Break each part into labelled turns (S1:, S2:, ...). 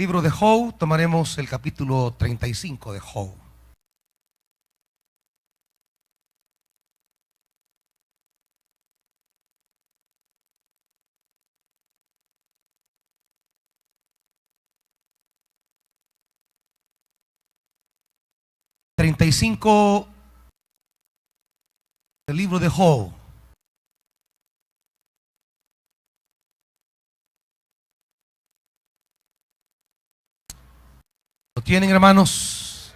S1: Libro de Job, tomaremos el capítulo 35 de Job. Del libro de Job. ¿Lo tienen, hermanos?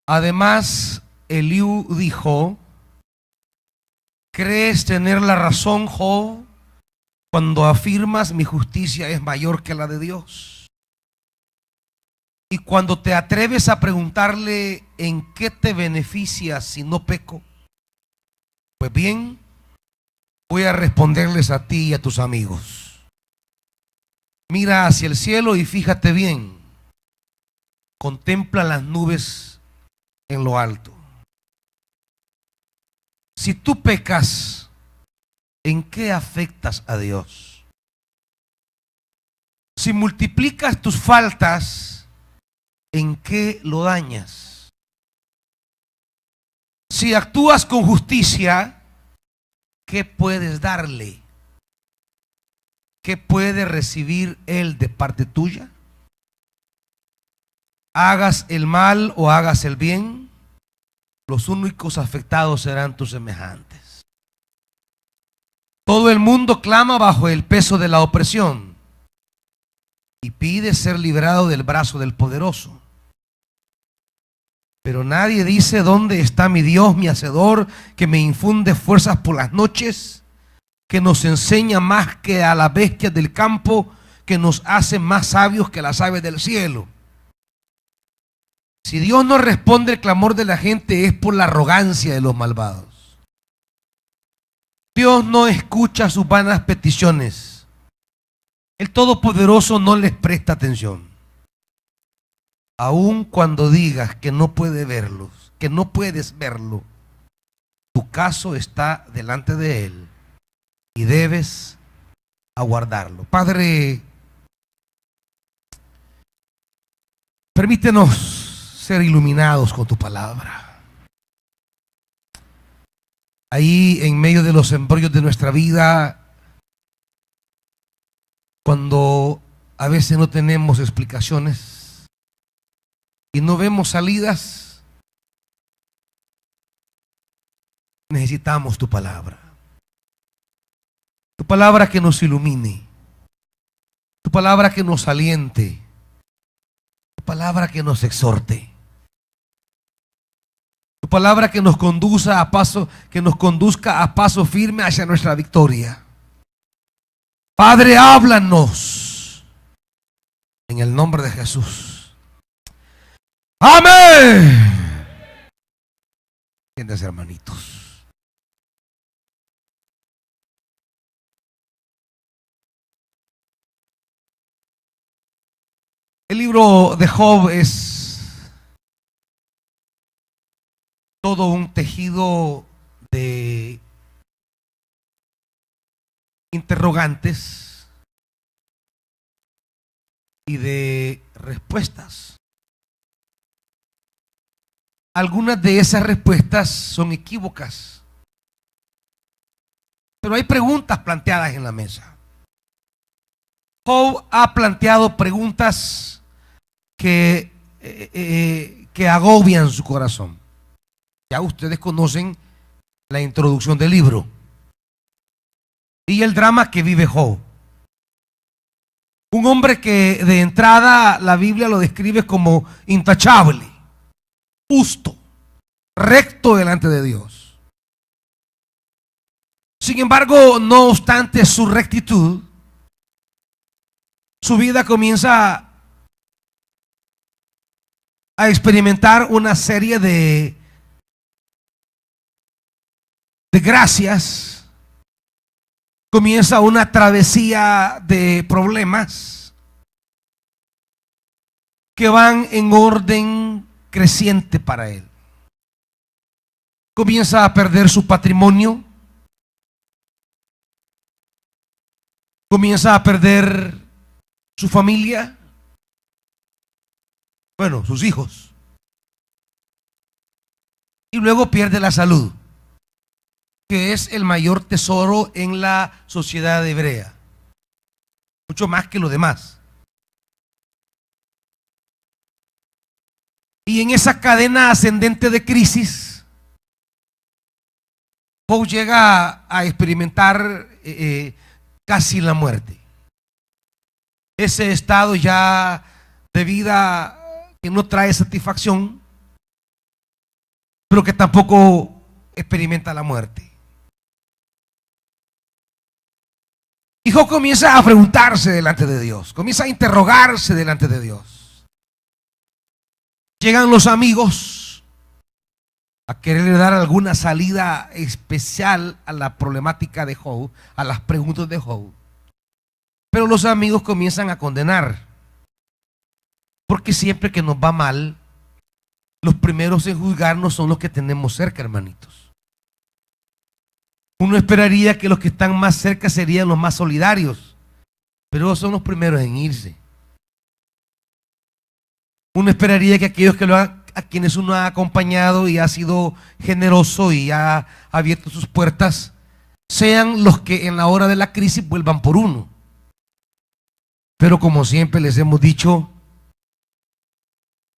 S1: Además, Eliú dijo: ¿crees tener la razón, Job, cuando afirmas mi justicia es mayor que la de Dios? Y cuando te atreves a preguntarle en qué te beneficia si no peco. Pues bien, voy a responderles a ti y a tus amigos. Mira hacia el cielo y fíjate bien. Contempla las nubes en lo alto. Si tú pecas, ¿en qué afectas a Dios? Si multiplicas tus faltas, ¿en qué lo dañas? Si actúas con justicia, ¿qué puedes darle? ¿Qué puede recibir él de parte tuya? Hagas el mal o hagas el bien, los únicos afectados serán tus semejantes. Todo el mundo clama bajo el peso de la opresión y pide ser librado del brazo del poderoso. Pero nadie dice: ¿dónde está mi Dios, mi hacedor, que me infunde fuerzas por las noches, que nos enseña más que a las bestias del campo, que nos hace más sabios que las aves del cielo? Si Dios no responde el clamor de la gente, es por la arrogancia de los malvados. Dios no escucha sus vanas peticiones. El Todopoderoso no les presta atención. Aun cuando digas que no puedes verlos, que no puedes verlo, tu caso está delante de Él y debes aguardarlo. Padre, permítenos ser iluminados con tu palabra. Ahí en medio de los embrollos de nuestra vida, cuando a veces no tenemos explicaciones y no vemos salidas, necesitamos tu palabra. Tu palabra que nos ilumine, tu palabra que nos aliente, tu palabra que nos exhorte, tu palabra que nos conduzca a paso firme hacia nuestra victoria. Padre, háblanos en el nombre de Jesús. Amén. Siéntense, hermanitos. El libro de Job es todo un tejido de interrogantes y de respuestas. Algunas de esas respuestas son equívocas, pero hay preguntas planteadas en la mesa. Job ha planteado preguntas que agobian su corazón. Ya ustedes conocen la introducción del libro y el drama que vive Job. Un hombre que de entrada la Biblia lo describe como intachable, justo, recto delante de Dios. Sin embargo, no obstante su rectitud, su vida comienza a experimentar una serie de gracias. Comienza una travesía de problemas que van en orden creciente para él. Comienza a perder su patrimonio. Comienza a perder su familia, bueno, sus hijos. Y luego pierde la salud, que es el mayor tesoro en la sociedad hebrea, mucho más que lo demás. Y en esa cadena ascendente de crisis, Job llega a experimentar casi la muerte. Ese estado ya de vida que no trae satisfacción, pero que tampoco experimenta la muerte. Y Job comienza a preguntarse delante de Dios, comienza a interrogarse delante de Dios. Llegan los amigos a quererle dar alguna salida especial a la problemática de Job, a las preguntas de Job. Pero los amigos comienzan a condenar, porque siempre que nos va mal, los primeros en juzgarnos son los que tenemos cerca, hermanitos. Uno esperaría que los que están más cerca serían los más solidarios, pero son los primeros en irse. Uno esperaría que aquellos a quienes uno ha acompañado y ha sido generoso y ha abierto sus puertas, sean los que en la hora de la crisis vuelvan por uno. Pero como siempre les hemos dicho,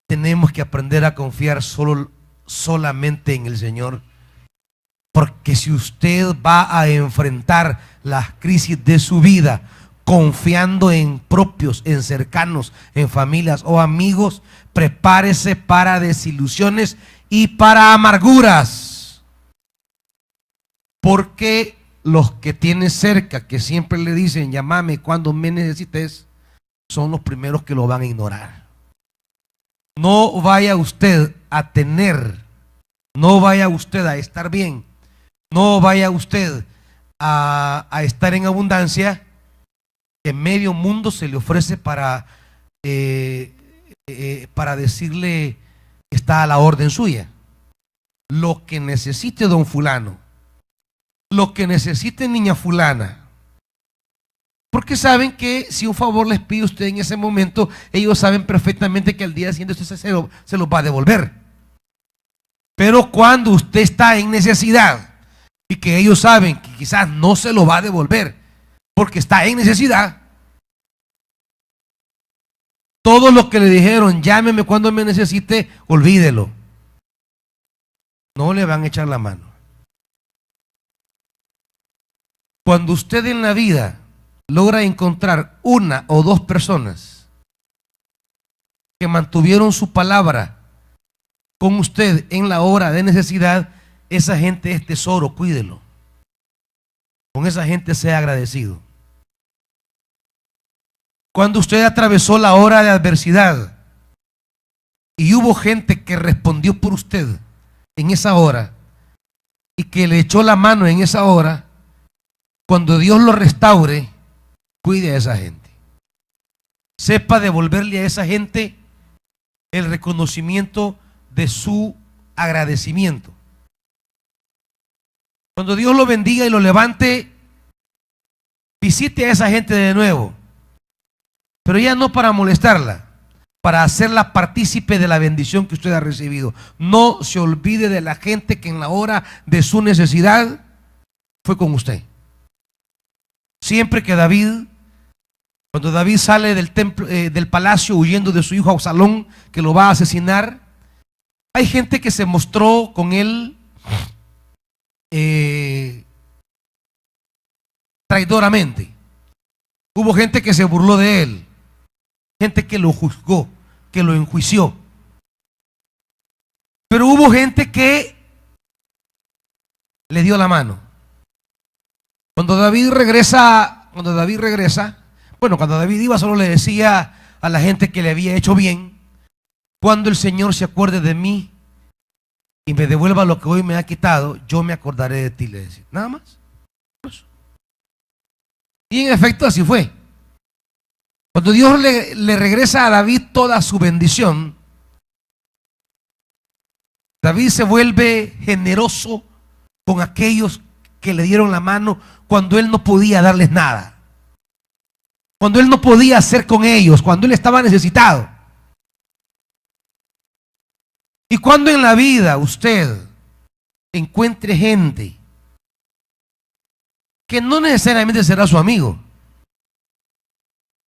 S1: tenemos que aprender a confiar solamente en el Señor. Porque si usted va a enfrentar las crisis de su vida confiando en propios, en cercanos, en familias o amigos, prepárese para desilusiones y para amarguras. Porque los que tiene cerca, que siempre le dicen, llámame cuando me necesites, son los primeros que lo van a ignorar. No vaya usted a tener, no vaya usted a estar bien, no vaya usted a estar en abundancia, que medio mundo se le ofrece para decirle que está a la orden suya. Lo que necesite don fulano, lo que necesite niña fulana, porque saben que si un favor les pide usted en ese momento, ellos saben perfectamente que al día siguiente usted se los va a devolver. Pero cuando usted está en necesidad y que ellos saben que quizás no se lo va a devolver porque está en necesidad, todo lo que le dijeron, llámeme cuando me necesite, olvídelo. No le van a echar la mano. Cuando usted en la vida logra encontrar una o dos personas que mantuvieron su palabra con usted en la hora de necesidad, esa gente es tesoro, cuídelo. Con esa gente sea agradecido. Cuando usted atravesó la hora de adversidad y hubo gente que respondió por usted en esa hora y que le echó la mano en esa hora, cuando Dios lo restaure, cuide a esa gente. Sepa devolverle a esa gente el reconocimiento de su agradecimiento. Cuando Dios lo bendiga y lo levante, visite a esa gente de nuevo, pero ya no para molestarla, para hacerla partícipe de la bendición que usted ha recibido. No se olvide de la gente que en la hora de su necesidad fue con usted. Siempre que cuando David sale del templo, del palacio huyendo de su hijo Absalón, que lo va a asesinar, hay gente que se mostró con él traidoramente. Hubo gente que se burló de él, gente que lo juzgó, que lo enjuició. Pero hubo gente que le dio la mano. Cuando David regresa, cuando David iba, solo le decía a la gente que le había hecho bien: cuando el Señor se acuerde de mí y me devuelva lo que hoy me ha quitado, yo me acordaré de ti, le decía. Nada más. Y en efecto así fue. Cuando Dios le regresa a David toda su bendición, David se vuelve generoso con aquellos que le dieron la mano cuando él no podía darles nada. cuando él no podía hacer con ellos, cuando él estaba necesitado. Y cuando en la vida usted encuentre gente que no necesariamente será su amigo,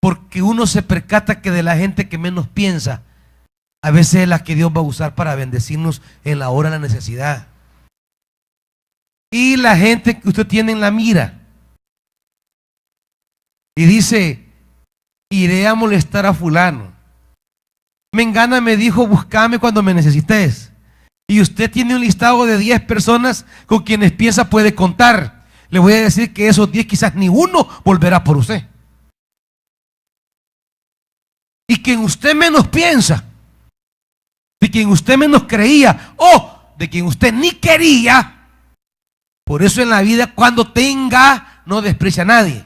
S1: porque uno se percata que de la gente que menos piensa, a veces es la que Dios va a usar para bendecirnos en la hora de la necesidad. Y la gente que usted tiene en la mira y dice, iré a molestar a fulano. Mengana me dijo, búscame cuando me necesites. Y usted tiene un listado de 10 personas con quienes piensa puede contar. Le voy a decir que esos 10 quizás ni uno volverá por usted. Y quien usted menos piensa, de quien usted menos creía, o de quien usted ni quería, por eso en la vida cuando tenga, no desprecia a nadie.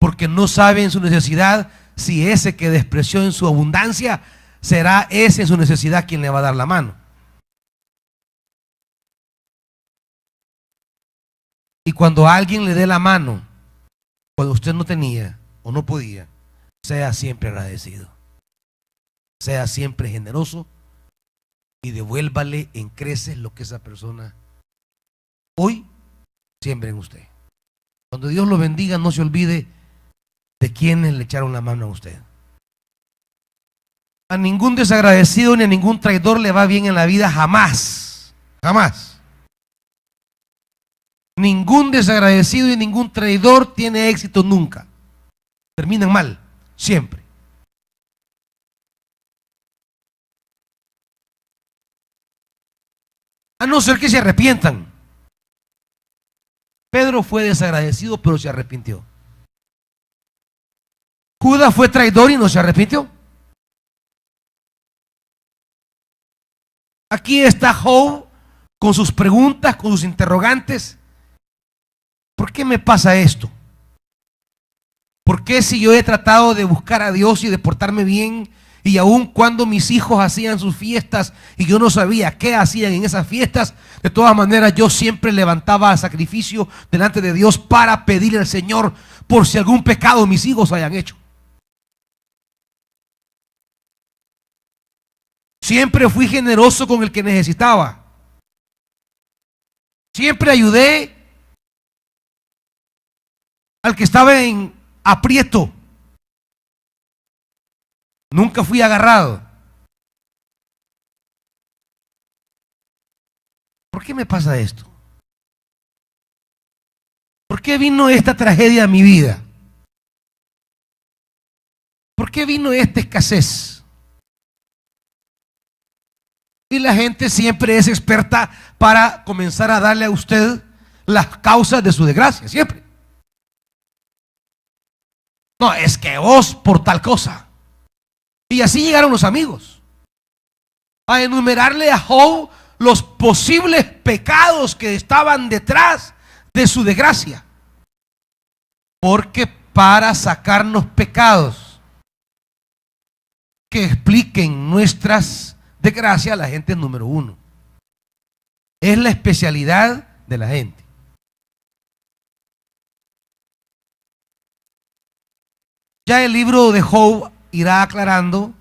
S1: Porque no sabe en su necesidad si ese que despreció en su abundancia, será ese en su necesidad quien le va a dar la mano. Y cuando alguien le dé la mano, cuando usted no tenía o no podía, sea siempre agradecido. Sea siempre generoso y devuélvale en creces lo que esa persona hoy siembra en usted. Cuando Dios lo bendiga, no se olvide de quienes le echaron la mano a usted. A ningún desagradecido ni a ningún traidor le va bien en la vida, jamás. Jamás. Ningún desagradecido y ningún traidor tiene éxito nunca. Terminan mal, siempre. A no ser que se arrepientan. Pedro fue desagradecido, pero se arrepintió. Judas fue traidor y no se arrepintió. Aquí está Job con sus preguntas, con sus interrogantes. ¿Por qué me pasa esto? ¿Por qué si yo he tratado de buscar a Dios y de portarme bien, y aun cuando mis hijos hacían sus fiestas y yo no sabía qué hacían en esas fiestas, de todas maneras yo siempre levantaba sacrificio delante de Dios para pedirle al Señor por si algún pecado mis hijos hayan hecho? Siempre fui generoso con el que necesitaba. Siempre ayudé al que estaba en aprieto. Nunca fui agarrado. ¿Por qué me pasa esto? ¿Por qué vino esta tragedia a mi vida? ¿Por qué vino esta escasez? Y la gente siempre es experta para comenzar a darle a usted las causas de su desgracia, siempre. No, es que vos por tal cosa. Y así llegaron los amigos a enumerarle a Job los posibles pecados que estaban detrás de su desgracia. Porque para sacarnos pecados que expliquen nuestras desgracias, la gente es número uno. Es la especialidad de la gente. Ya el libro de Job irá aclarando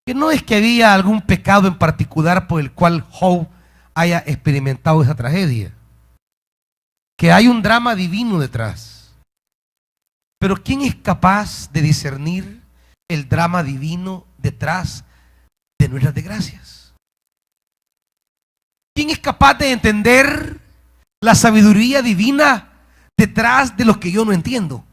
S1: que no es que había algún pecado en particular por el cual Job haya experimentado esa tragedia, que hay un drama divino detrás. Pero ¿quién es capaz de discernir el drama divino detrás de nuestras desgracias? ¿Quién es capaz de entender la sabiduría divina detrás de lo que yo no entiendo?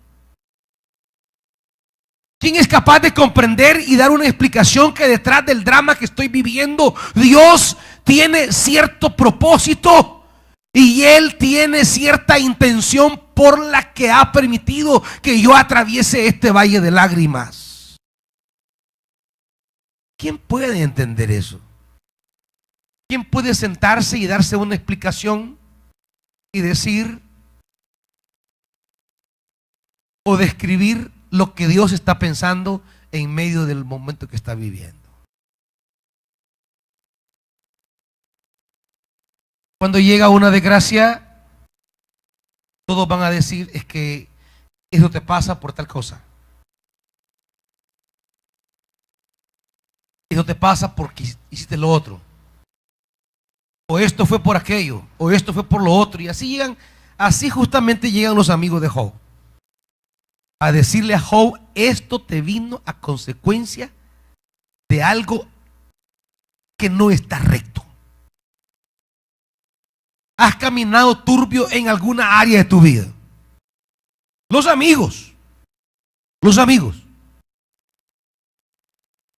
S1: ¿Quién es capaz de comprender y dar una explicación que detrás del drama que estoy viviendo, Dios tiene cierto propósito y Él tiene cierta intención por la que ha permitido que yo atraviese este valle de lágrimas? ¿Quién puede entender eso? ¿Quién puede sentarse y darse una explicación y decir o describir lo que Dios está pensando en medio del momento que está viviendo? Cuando llega una desgracia, todos van a decir es que eso te pasa por tal cosa. Eso te pasa porque hiciste lo otro. O esto fue por aquello, o esto fue por lo otro. Y así justamente llegan los amigos de Job. A decirle a Job, esto te vino a consecuencia de algo que no está recto. Has caminado turbio en alguna área de tu vida. Los amigos.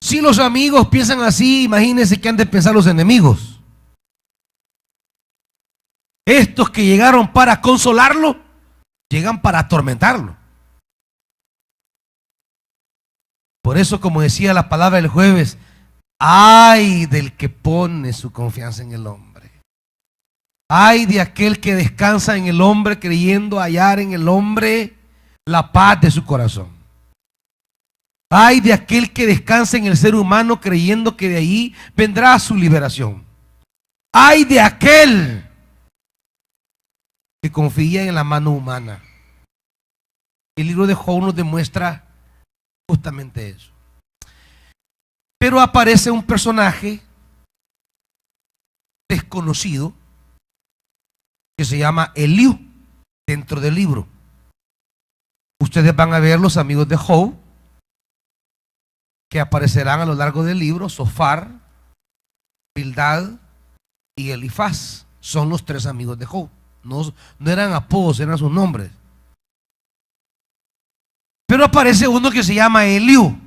S1: Si los amigos piensan así, imagínense qué han de pensar los enemigos. Estos que llegaron para consolarlo, llegan para atormentarlo. Por eso, como decía la palabra el jueves, ay del que pone su confianza en el hombre. Ay de aquel que descansa en el hombre, creyendo hallar en el hombre la paz de su corazón. Ay de aquel que descansa en el ser humano, creyendo que de ahí vendrá su liberación. Ay de aquel que confía en la mano humana. El libro de Job nos demuestra justamente eso. Pero aparece un personaje desconocido que se llama Eliú dentro del libro. Ustedes van a ver los amigos de Job que aparecerán a lo largo del libro: Zofar, Bildad y Elifaz. Son los tres amigos de Job. No eran apodos, eran sus nombres. Pero aparece uno que se llama Eliú.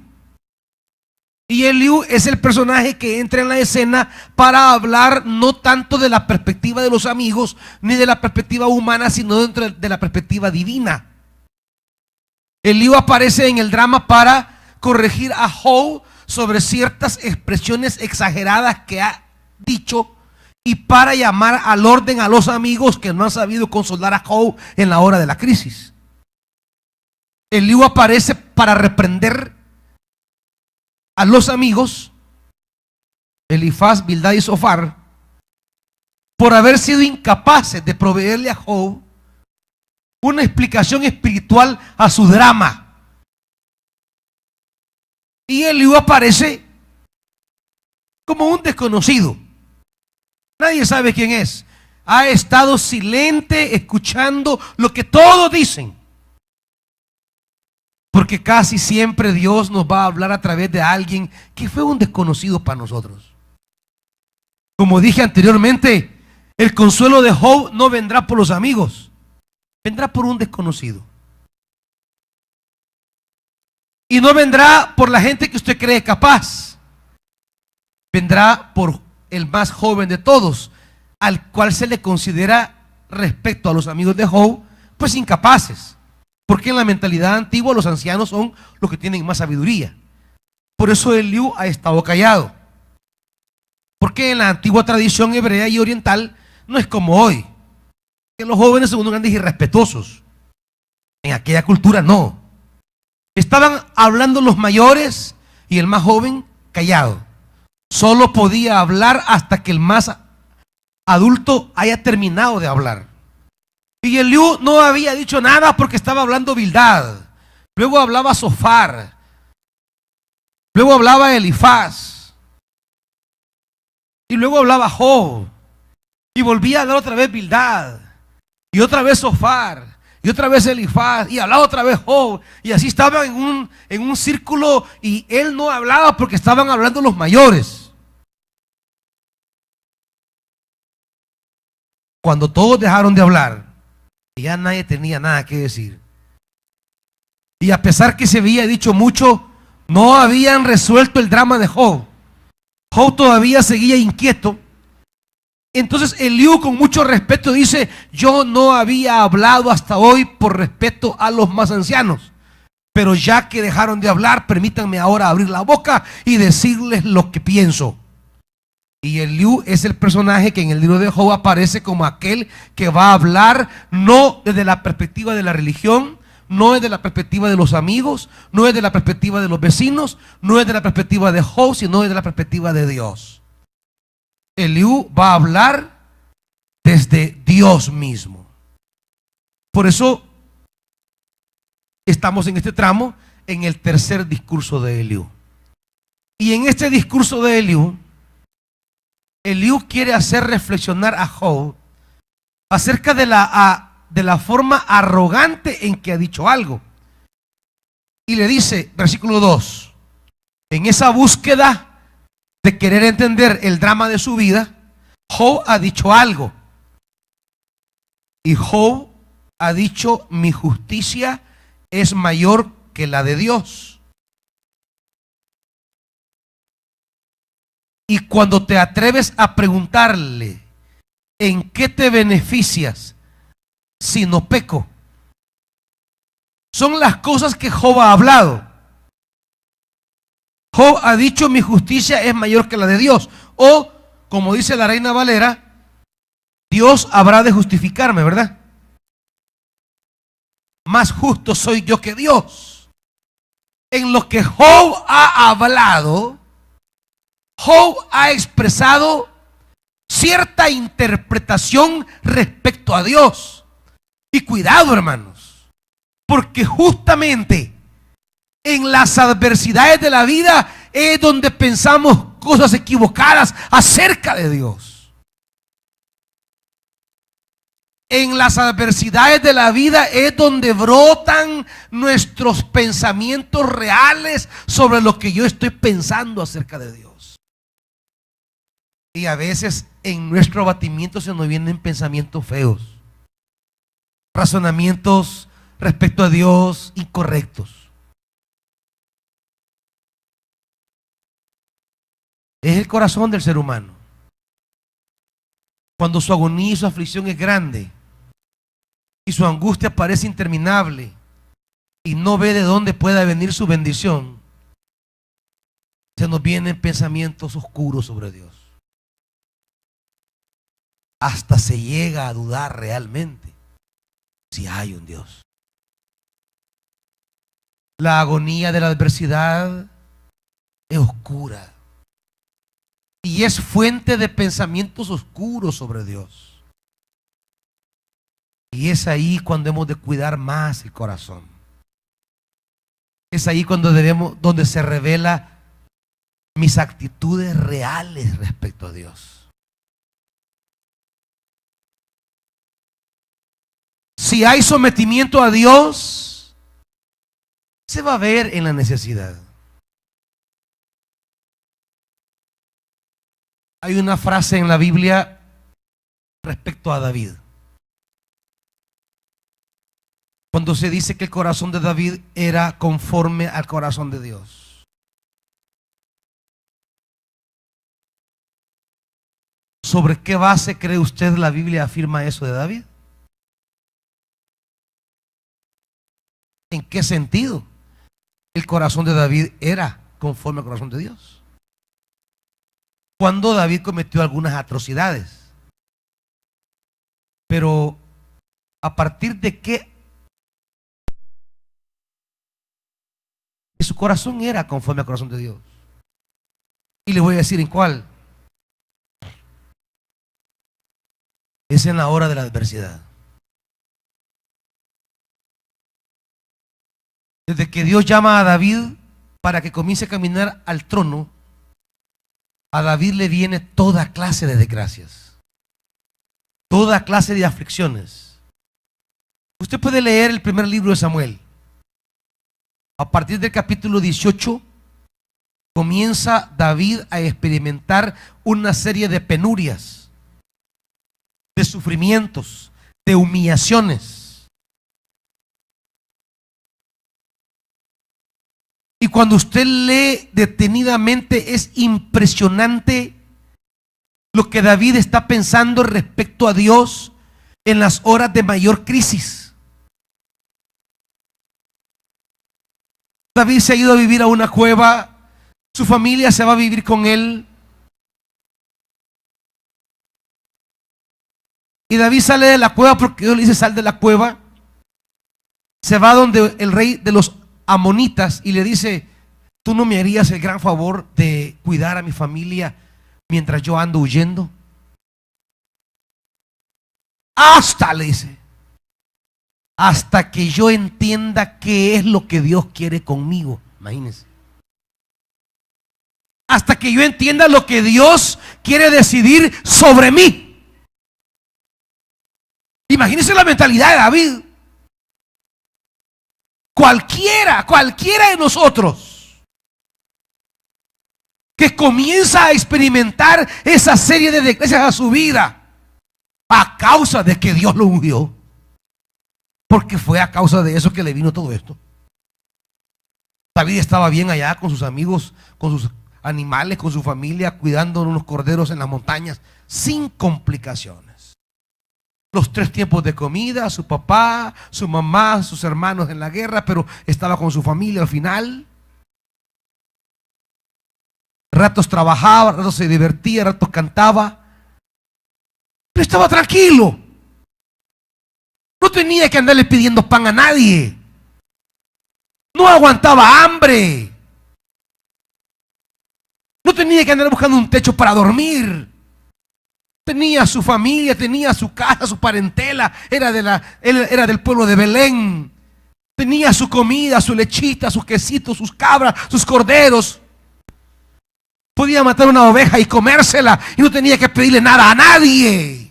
S1: Y Eliú es el personaje que entra en la escena para hablar no tanto de la perspectiva de los amigos ni de la perspectiva humana, sino dentro de la perspectiva divina. Eliú aparece en el drama para corregir a Job sobre ciertas expresiones exageradas que ha dicho y para llamar al orden a los amigos que no han sabido consolar a Job en la hora de la crisis. Eliú aparece para reprender a los amigos, Elifaz, Bildad y Zofar, por haber sido incapaces de proveerle a Job una explicación espiritual a su drama. Y Eliú aparece como un desconocido. Nadie sabe quién es. Ha estado silente escuchando lo que todos dicen. Porque casi siempre Dios nos va a hablar a través de alguien que fue un desconocido para nosotros. Como dije anteriormente, el consuelo de Job no vendrá por los amigos, vendrá por un desconocido. Y no vendrá por la gente que usted cree capaz. Vendrá por el más joven de todos, al cual se le considera, respecto a los amigos de Job, pues incapaces. Porque en la mentalidad antigua los ancianos son los que tienen más sabiduría. Por eso Eliú ha estado callado. Porque en la antigua tradición hebrea y oriental no es como hoy, que los jóvenes son unos grandes irrespetuosos. En aquella cultura no. Estaban hablando los mayores y el más joven callado. Solo podía hablar hasta que el más adulto haya terminado de hablar. Y Eliú no había dicho nada porque estaba hablando Bildad. Luego hablaba Zofar. Luego hablaba Elifaz. Y luego hablaba Job. Y volvía a hablar otra vez Bildad. Y otra vez Zofar. Y otra vez Elifaz. Y hablaba otra vez Job. Y así estaban en un círculo. Y él no hablaba porque estaban hablando los mayores. Cuando todos dejaron de hablar, ya nadie tenía nada que decir. Y a pesar que se había dicho mucho, no habían resuelto el drama de Job. Job todavía seguía inquieto. Entonces Eliú, con mucho respeto, dice: yo no había hablado hasta hoy por respeto a los más ancianos, pero ya que dejaron de hablar, permítanme ahora abrir la boca y decirles lo que pienso. Y Eliú es el personaje que en el libro de Job aparece como aquel que va a hablar no desde la perspectiva de la religión, no desde la perspectiva de los amigos, no desde la perspectiva de los vecinos, no desde la perspectiva de Job, sino desde la perspectiva de Dios. Eliú va a hablar desde Dios mismo. Por eso estamos en este tramo, en el tercer discurso de Eliú. Y en este discurso de Eliú quiere hacer reflexionar a Job acerca de la forma arrogante en que ha dicho algo. Y le dice, versículo 2, en esa búsqueda de querer entender el drama de su vida, Job ha dicho algo. Y Job ha dicho, mi justicia es mayor que la de Dios. Y cuando te atreves a preguntarle, ¿en qué te beneficias si no peco? Son las cosas que Job ha hablado. Job ha dicho, mi justicia es mayor que la de Dios. O, como dice la Reina Valera, Dios habrá de justificarme, ¿verdad? Más justo soy yo que Dios. En lo que Job ha hablado, Job ha expresado cierta interpretación respecto a Dios. Y cuidado, hermanos, porque justamente en las adversidades de la vida es donde pensamos cosas equivocadas acerca de Dios. En las adversidades de la vida es donde brotan nuestros pensamientos reales sobre lo que yo estoy pensando acerca de Dios. Y a veces en nuestro abatimiento se nos vienen pensamientos feos, razonamientos respecto a Dios incorrectos. Es el corazón del ser humano. Cuando su agonía y su aflicción es grande y su angustia parece interminable y no ve de dónde pueda venir su bendición, se nos vienen pensamientos oscuros sobre Dios. Hasta se llega a dudar realmente si hay un Dios. La agonía de la adversidad es oscura y es fuente de pensamientos oscuros sobre Dios. Y es ahí cuando hemos de cuidar más el corazón. Es ahí donde se revela mis actitudes reales respecto a Dios. Si hay sometimiento a Dios, se va a ver en la necesidad. Hay una frase en la Biblia respecto a David. Cuando se dice que el corazón de David era conforme al corazón de Dios. ¿Sobre qué base cree usted la Biblia afirma eso de David? ¿En qué sentido el corazón de David era conforme al corazón de Dios? Cuando David cometió algunas atrocidades. Pero ¿a partir de qué? Su corazón era conforme al corazón de Dios. Y le voy a decir en cuál. Es en la hora de la adversidad. Desde que Dios llama a David para que comience a caminar al trono, a David le viene toda clase de desgracias, toda clase de aflicciones. Usted puede leer el primer libro de Samuel. A partir del capítulo 18 comienza David a experimentar una serie de penurias, de sufrimientos, de humillaciones. Y cuando usted lee detenidamente es impresionante lo que David está pensando respecto a Dios en las horas de mayor crisis. David se ha ido a vivir a una cueva, su familia se va a vivir con él. Y David sale de la cueva porque Dios le dice sal de la cueva. Se va donde el rey de los amonitas y le dice, ¿tú no me harías el gran favor de cuidar a mi familia mientras yo ando huyendo? Hasta, le dice, hasta que yo entienda qué es lo que Dios quiere conmigo. Imagínense. Hasta que yo entienda lo que Dios quiere decidir sobre mí. Imagínense la mentalidad de David. Cualquiera de nosotros que comienza a experimentar esa serie de desgracias a su vida a causa de que Dios lo ungió, porque fue a causa de eso que le vino todo esto. David estaba bien allá con sus amigos, con sus animales, con su familia, cuidando unos corderos en las montañas, sin complicaciones. Los 3 tiempos de comida, su papá, su mamá, sus hermanos en la guerra, pero estaba con su familia al final. Ratos trabajaba, ratos se divertía, ratos cantaba, pero estaba tranquilo. No tenía que andarle pidiendo pan a nadie. No aguantaba hambre. No tenía que andar buscando un techo para dormir. Tenía su familia, tenía su casa, su parentela. Era del pueblo de Belén. Tenía su comida, su lechita, sus quesitos, sus cabras, sus corderos. Podía matar una oveja y comérsela y no tenía que pedirle nada a nadie.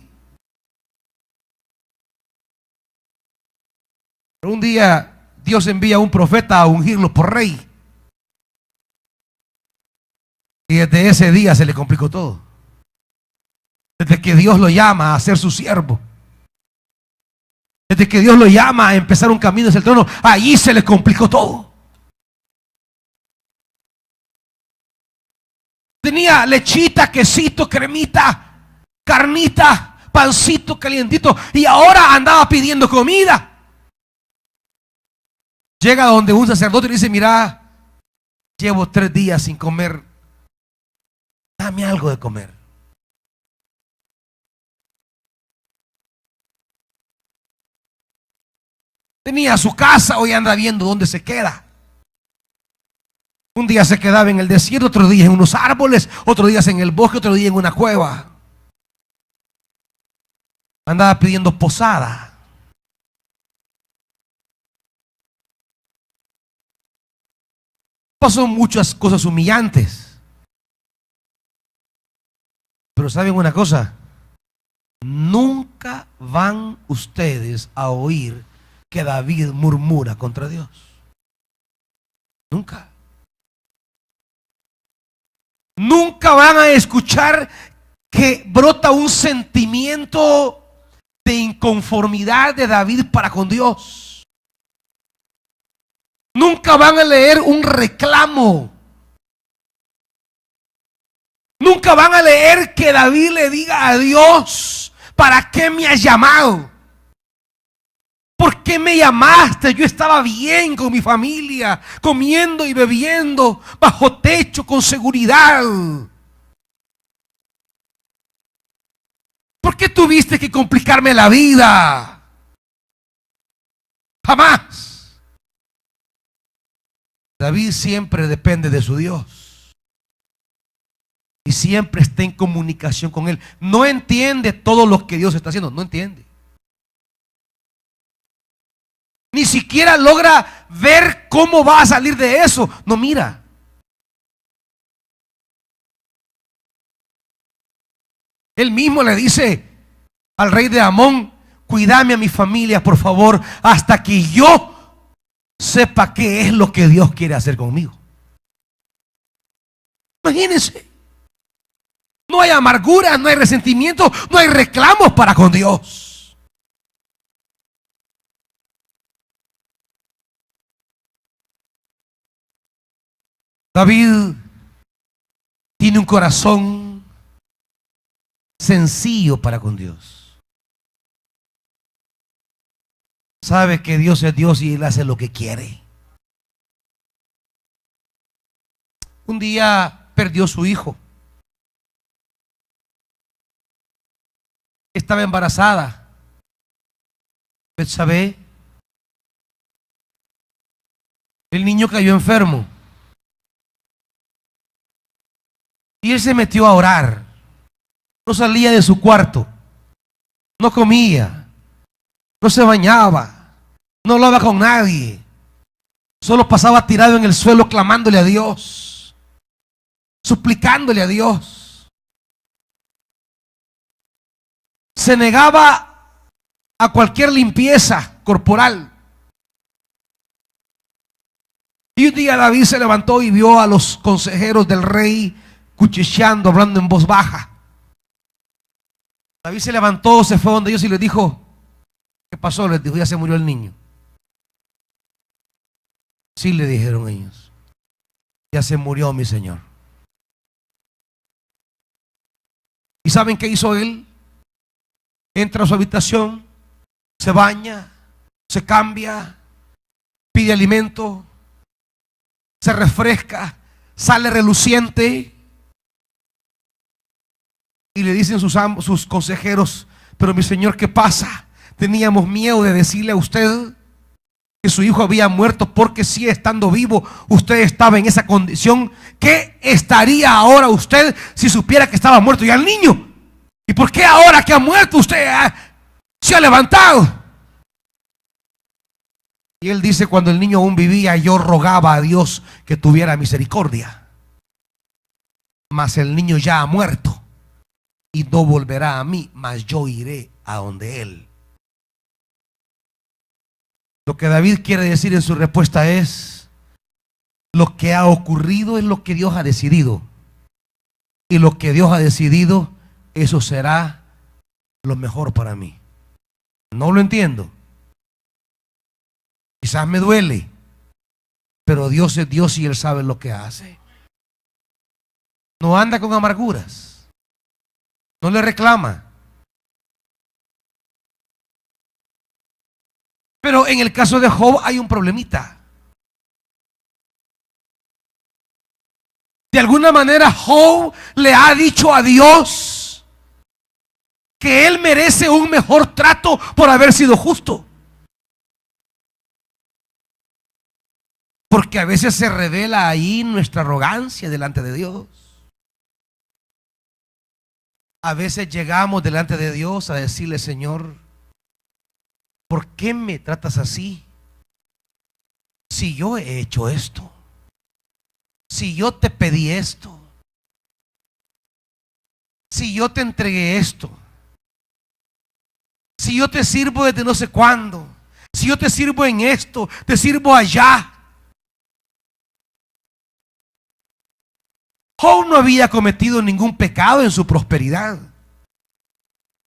S1: Pero un día Dios envía a un profeta a ungirlo por rey. Y desde ese día se le complicó todo. Desde que Dios lo llama a ser su siervo, desde que Dios lo llama a empezar un camino hacia el trono, allí se le complicó todo. Tenía lechita, quesito, cremita, carnita, pancito calientito, y ahora andaba pidiendo comida. Llega donde un sacerdote y le dice: mira, llevo 3 días sin comer, dame algo de comer. Tenía su casa, hoy anda viendo dónde se queda. Un día se quedaba en el desierto, otro día en unos árboles, otro día en el bosque, otro día en una cueva. Andaba pidiendo posada. Pasó muchas cosas humillantes. Pero ¿saben una cosa? Nunca van ustedes a oír que David murmura contra Dios. Nunca. Nunca van a escuchar que brota un sentimiento de inconformidad de David para con Dios. Nunca van a leer un reclamo. Nunca van a leer que David le diga a Dios: ¿para qué me has llamado? ¿Por qué me llamaste? Yo estaba bien con mi familia, comiendo y bebiendo, bajo techo, con seguridad. ¿Por qué tuviste que complicarme la vida? Jamás. David siempre depende de su Dios y siempre está en comunicación con Él. No entiende todo lo que Dios está haciendo, no entiende. Ni siquiera logra ver cómo va a salir de eso. No mira. Él mismo le dice al rey de Amón: cuídame a mi familia, por favor, hasta que yo sepa qué es lo que Dios quiere hacer conmigo. Imagínense. No hay amargura, no hay resentimiento, no hay reclamos para con Dios. David tiene un corazón sencillo para con Dios. Sabe que Dios es Dios y Él hace lo que quiere. Un día perdió su hijo. Estaba embarazada. Betsabé. El niño cayó enfermo. Y él se metió a orar. No salía de su cuarto. No comía. No se bañaba. No hablaba con nadie. Solo pasaba tirado en el suelo clamándole a Dios, suplicándole a Dios. Se negaba a cualquier limpieza corporal. Y un día David se levantó y vio a los consejeros del rey cuchicheando, hablando en voz baja. David se levantó, se fue donde ellos y les dijo: ¿qué pasó? Les dijo: ya se murió el niño. Sí, le dijeron ellos: ya se murió mi señor. ¿Y saben qué hizo él? Entra a su habitación, se baña, se cambia, pide alimento, se refresca, sale reluciente. Y le dicen sus consejeros: pero mi señor, ¿qué pasa? Teníamos miedo de decirle a usted que su hijo había muerto, porque si estando vivo usted estaba en esa condición, ¿qué estaría ahora usted si supiera que estaba muerto ya el niño? ¿Y por qué ahora que ha muerto usted se ha levantado? Y él dice: cuando el niño aún vivía, yo rogaba a Dios que tuviera misericordia, mas el niño ya ha muerto y no volverá a mí, mas yo iré a donde él. Lo que David quiere decir en su respuesta es: lo que ha ocurrido es lo que Dios ha decidido, y lo que Dios ha decidido, eso será lo mejor para mí. No lo entiendo, quizás me duele, pero Dios es Dios y Él sabe lo que hace. No anda con amarguras, no le reclama. Pero en el caso de Job hay un problemita. De alguna manera Job le ha dicho a Dios que él merece un mejor trato por haber sido justo. Porque a veces se revela ahí nuestra arrogancia delante de Dios. A veces llegamos delante de Dios a decirle: Señor, ¿por qué me tratas así? Si yo he hecho esto, si yo te pedí esto, si yo te entregué esto, si yo te sirvo desde no sé cuándo, si yo te sirvo en esto, te sirvo allá. Job no había cometido ningún pecado en su prosperidad,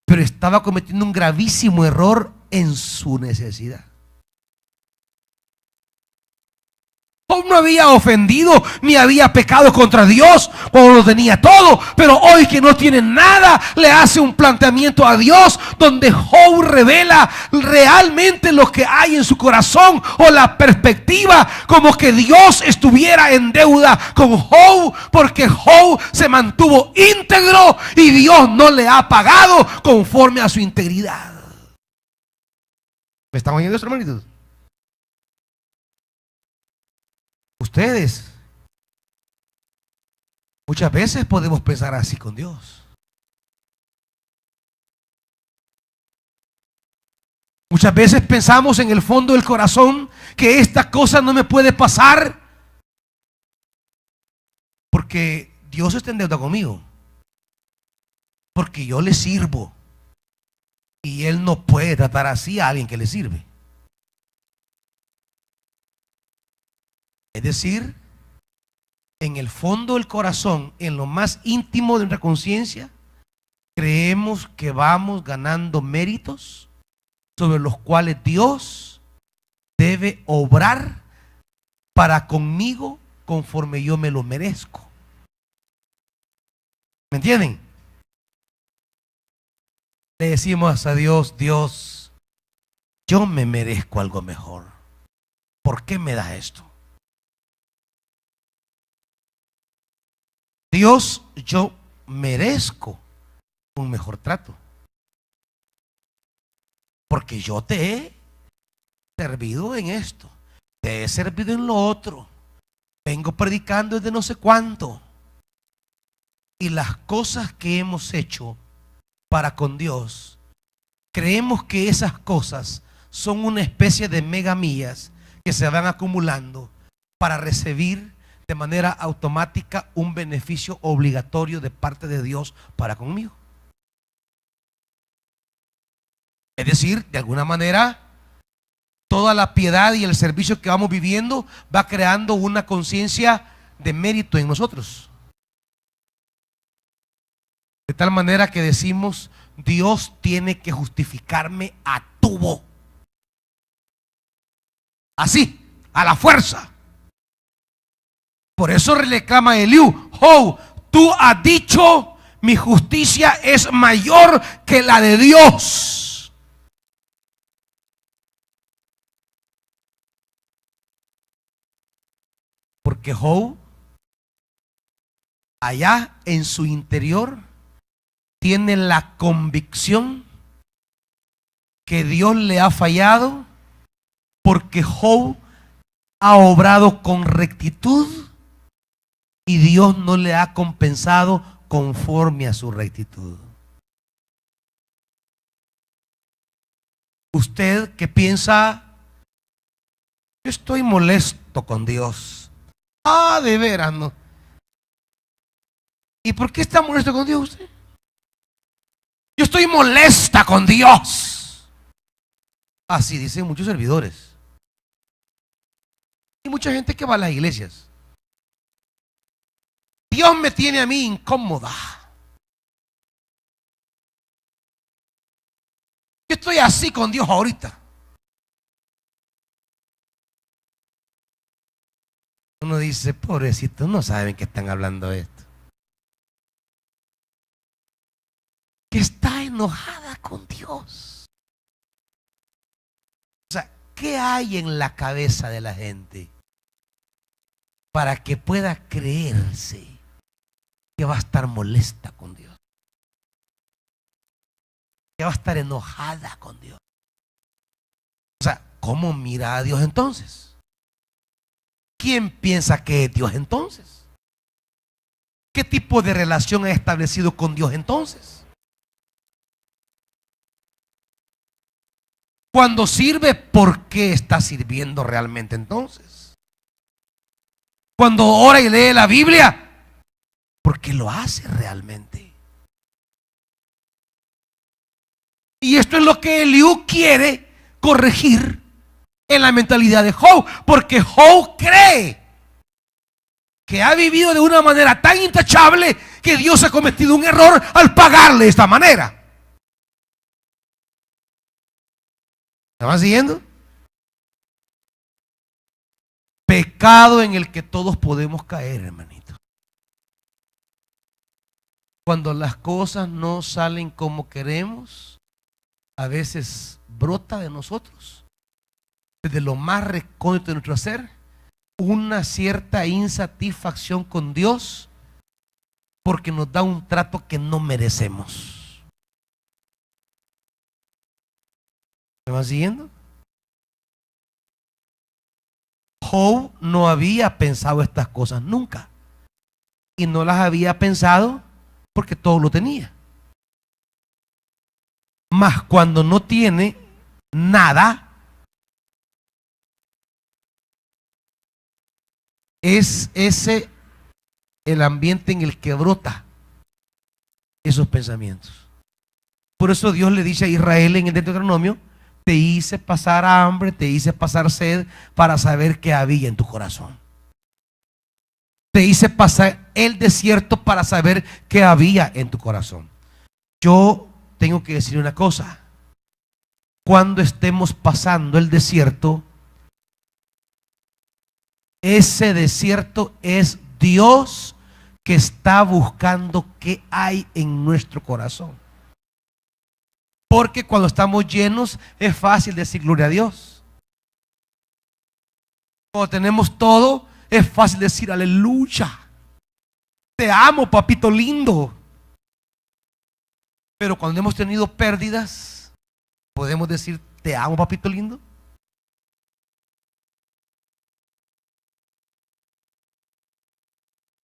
S1: pero estaba cometiendo un gravísimo error en su necesidad. Job no había ofendido ni había pecado contra Dios cuando lo tenía todo, pero hoy que no tiene nada, le hace un planteamiento a Dios donde Job revela realmente lo que hay en su corazón, o la perspectiva como que Dios estuviera en deuda con Job, porque Job se mantuvo íntegro y Dios no le ha pagado conforme a su integridad. ¿Me están oyendo, hermanitos? Ustedes muchas veces podemos pensar así con Dios. Muchas veces pensamos en el fondo del corazón que esta cosa no me puede pasar porque Dios está en deuda conmigo, porque yo le sirvo y Él no puede tratar así a alguien que le sirve. Es decir, en el fondo del corazón, en lo más íntimo de nuestra conciencia, creemos que vamos ganando méritos sobre los cuales Dios debe obrar para conmigo conforme yo me lo merezco. ¿Me entienden? Le decimos a Dios: Dios, yo me merezco algo mejor. ¿Por qué me das esto? Dios, yo merezco un mejor trato, porque yo te he servido en esto, te he servido en lo otro, vengo predicando desde no sé cuánto, y las cosas que hemos hecho para con Dios, creemos que esas cosas son una especie de megamillas que se van acumulando para recibir de manera automática un beneficio obligatorio de parte de Dios para conmigo. Es decir, de alguna manera, toda la piedad y el servicio que vamos viviendo va creando una conciencia de mérito en nosotros. De tal manera que decimos, Dios tiene que justificarme a tubo. Así, a la fuerza. Por eso reclama Eliú: oh, tú has dicho, mi justicia es mayor que la de Dios. Porque Job, allá en su interior, tiene la convicción que Dios le ha fallado, porque Job ha obrado con rectitud y Dios no le ha compensado conforme a su rectitud. Usted que piensa, yo estoy molesto con Dios. Ah, de veras, no. ¿Y por qué está molesto con Dios usted? Yo estoy molesta con Dios. Así dicen muchos servidores. Y mucha gente que va a las iglesias. Dios me tiene a mí incómoda. Yo estoy así con Dios ahorita. Uno dice, pobrecito, no saben que están hablando esto. Que está enojada con Dios. O sea, ¿qué hay en la cabeza de la gente para que pueda creerse que va a estar molesta con Dios? Que va a estar enojada con Dios. O sea, ¿cómo mira a Dios entonces? ¿Quién piensa que es Dios entonces? ¿Qué tipo de relación ha establecido con Dios entonces? Cuando sirve, ¿por qué está sirviendo realmente entonces? Cuando ora y lee la Biblia, ¿por qué lo hace realmente? Y esto es lo que Eliú quiere corregir en la mentalidad de Job, porque Job cree que ha vivido de una manera tan intachable que Dios ha cometido un error al pagarle de esta manera. ¿Me van siguiendo? Pecado en el que todos podemos caer, hermanito. Cuando las cosas no salen como queremos, a veces brota de nosotros, desde lo más recóndito de nuestro ser, una cierta insatisfacción con Dios, porque nos da un trato que no merecemos. ¿Me van siguiendo? Job no había pensado estas cosas nunca. Y no las había pensado porque todo lo tenía. Mas cuando no tiene nada, es ese el ambiente en el que brota esos pensamientos. Por eso Dios le dice a Israel en el Deuteronomio: te hice pasar hambre, te hice pasar sed para saber qué había en tu corazón. Te hice pasar el desierto para saber qué había en tu corazón. Yo tengo que decir una cosa: cuando estemos pasando el desierto, ese desierto es Dios que está buscando qué hay en nuestro corazón. Porque cuando estamos llenos es fácil decir gloria a Dios. Cuando tenemos todo es fácil decir aleluya. Te amo, papito lindo. Pero cuando hemos tenido pérdidas, podemos decir te amo, papito lindo.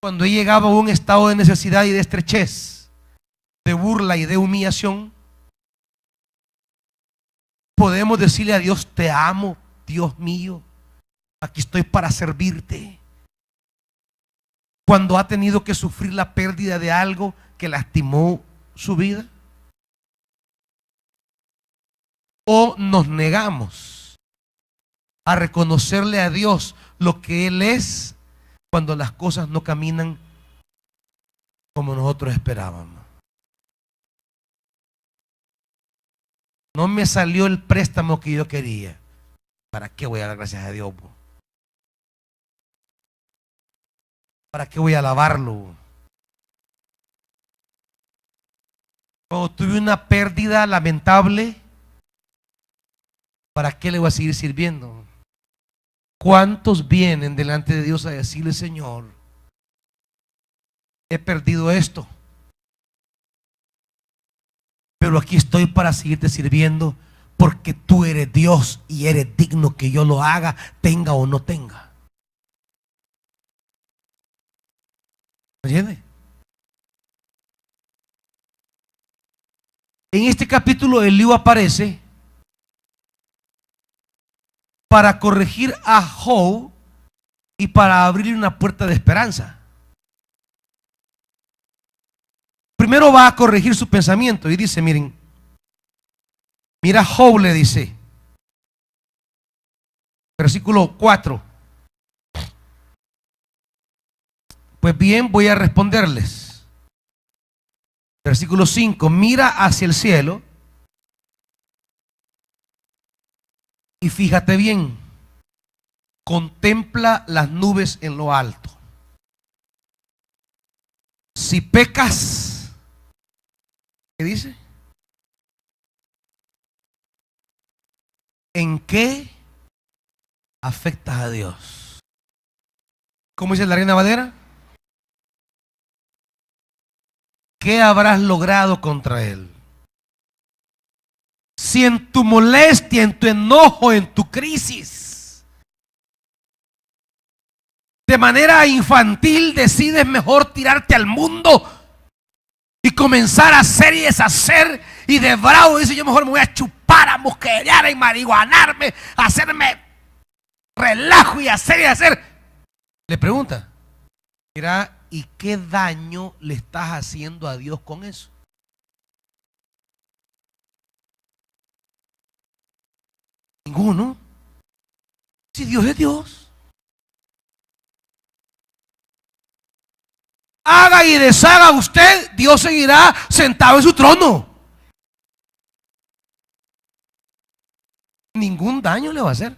S1: Cuando he llegado a un estado de necesidad y de estrechez, de burla y de humillación, podemos decirle a Dios: te amo, Dios mío, aquí estoy para servirte. Cuando ha tenido que sufrir la pérdida de algo que lastimó su vida. O nos negamos a reconocerle a Dios lo que Él es cuando las cosas no caminan como nosotros esperábamos. No me salió el préstamo que yo quería. ¿Para qué voy a dar gracias a Dios? ¿Para qué voy a alabarlo? Cuando tuve una pérdida lamentable, ¿para qué le voy a seguir sirviendo? ¿Cuántos vienen delante de Dios a decirle: Señor, he perdido esto, pero aquí estoy para seguirte sirviendo, porque tú eres Dios y eres digno que yo lo haga, tenga o no tenga? ¿Me entiende? En este capítulo Eliú aparece para corregir a Job y para abrir una puerta de esperanza. Primero va a corregir su pensamiento y dice: miren, mira, Job le dice, versículo 4: pues bien, voy a responderles. Versículo 5: mira hacia el cielo y fíjate bien, contempla las nubes en lo alto. Si pecas, ¿qué dice? ¿En qué afectas a Dios? ¿Cómo dice la Reina Valera? ¿Qué habrás logrado contra Él? Si en tu molestia, en tu enojo, en tu crisis, de manera infantil decides mejor tirarte al mundo y comenzar a hacer y deshacer, y de bravo dice: yo mejor me voy a chupar, a mosquear, a marihuanarme, a hacerme relajo y hacer. Le pregunta: mira, ¿y qué daño le estás haciendo a Dios con eso? Ninguno. Si Dios es Dios. Haga y deshaga usted, Dios seguirá sentado en su trono. Ningún daño le va a hacer.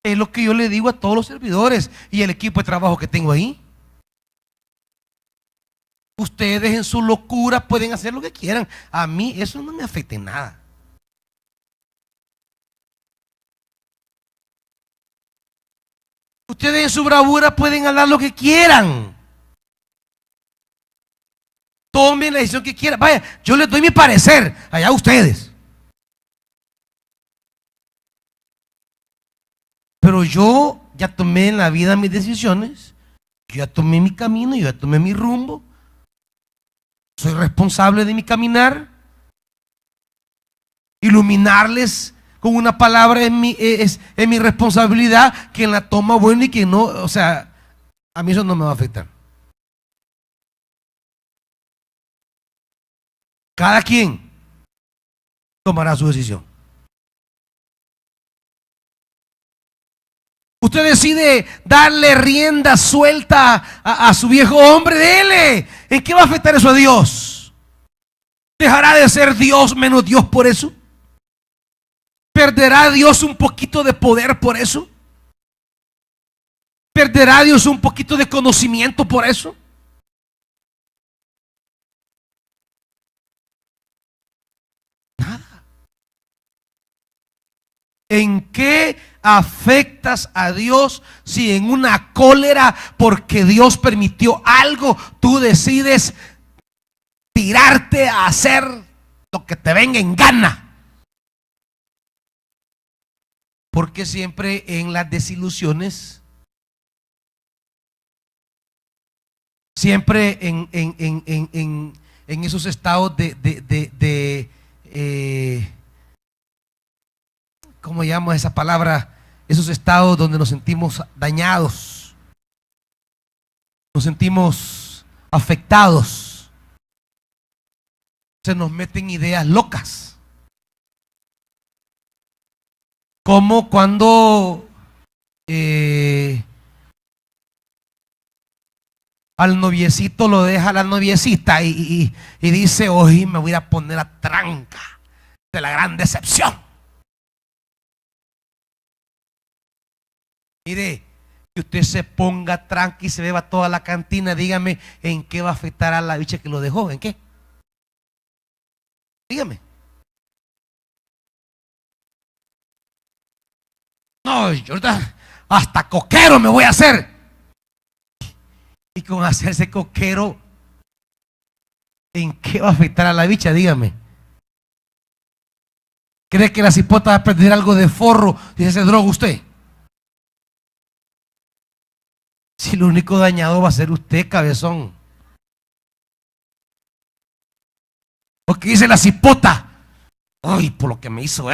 S1: Es lo que yo le digo a todos los servidores y el equipo de trabajo que tengo ahí. Ustedes en su locura pueden hacer lo que quieran. A mí eso no me afecta en nada. Ustedes en su bravura pueden hablar lo que quieran. Tomen la decisión que quieran. Vaya, yo les doy mi parecer. Allá ustedes. Pero yo ya tomé en la vida mis decisiones. Yo ya tomé mi camino. Yo ya tomé mi rumbo. Soy responsable de mi caminar. Iluminarles con una palabra es mi responsabilidad. Quien la toma bueno y quien no, o sea, a mí eso no me va a afectar. Cada quien tomará su decisión. Usted decide darle rienda suelta a su viejo hombre, dele. ¿En qué va a afectar eso a Dios? ¿Dejará de ser Dios menos Dios por eso? ¿Perderá Dios un poquito de poder por eso? ¿Perderá Dios un poquito de conocimiento por eso? Nada. ¿En qué afectas a Dios si en una cólera porque Dios permitió algo, tú decides tirarte a hacer lo que te venga en gana? Porque siempre en las desilusiones, siempre en esos estados llamo esa palabra, esos estados donde nos sentimos dañados, nos sentimos afectados, se nos meten ideas locas. Como cuando al noviecito lo deja la noviecita y dice, hoy me voy a poner a tranca de la gran decepción. Mire, que usted se ponga tranqui y se beba toda la cantina, dígame, ¿en qué va a afectar a la bicha que lo dejó? ¿En qué? Dígame. No, yo ahorita hasta coquero me voy a hacer. Y con hacerse coquero, ¿en qué va a afectar a la bicha? Dígame. ¿Cree que la cipota va a perder algo de forro si se droga usted? Si lo único dañado va a ser usted, cabezón. Porque dice la cipota, ay, por lo que me hizo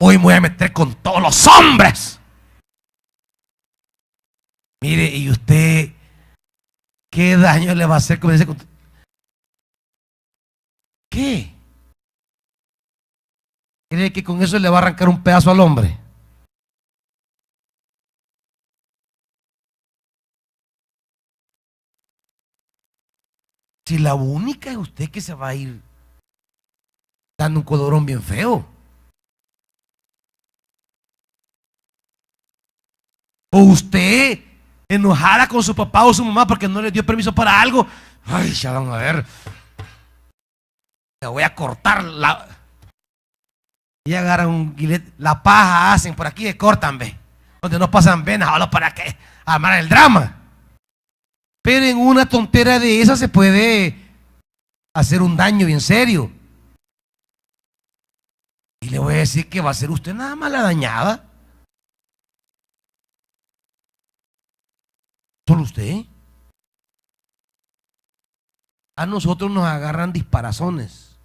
S1: hoy me voy a meter con todos los hombres. Mire, y usted, ¿qué daño le va a hacer? ¿Qué? ¿Cree que con eso le va a arrancar un pedazo al hombre? Si la única es usted que se va a ir dando un codorón bien feo. O usted enojada con su papá o su mamá porque no le dio permiso para algo. Ay, ya van a ver. Le voy a cortar la... Y agarran un guilete. La paja hacen por aquí y cortan, ve. Donde no pasan venas, solo para que armar el drama. Pero en una tontera de esa se puede hacer un daño bien serio. Y le voy a decir que va a ser usted nada más la dañada. Solo usted. A nosotros nos agarran disparazones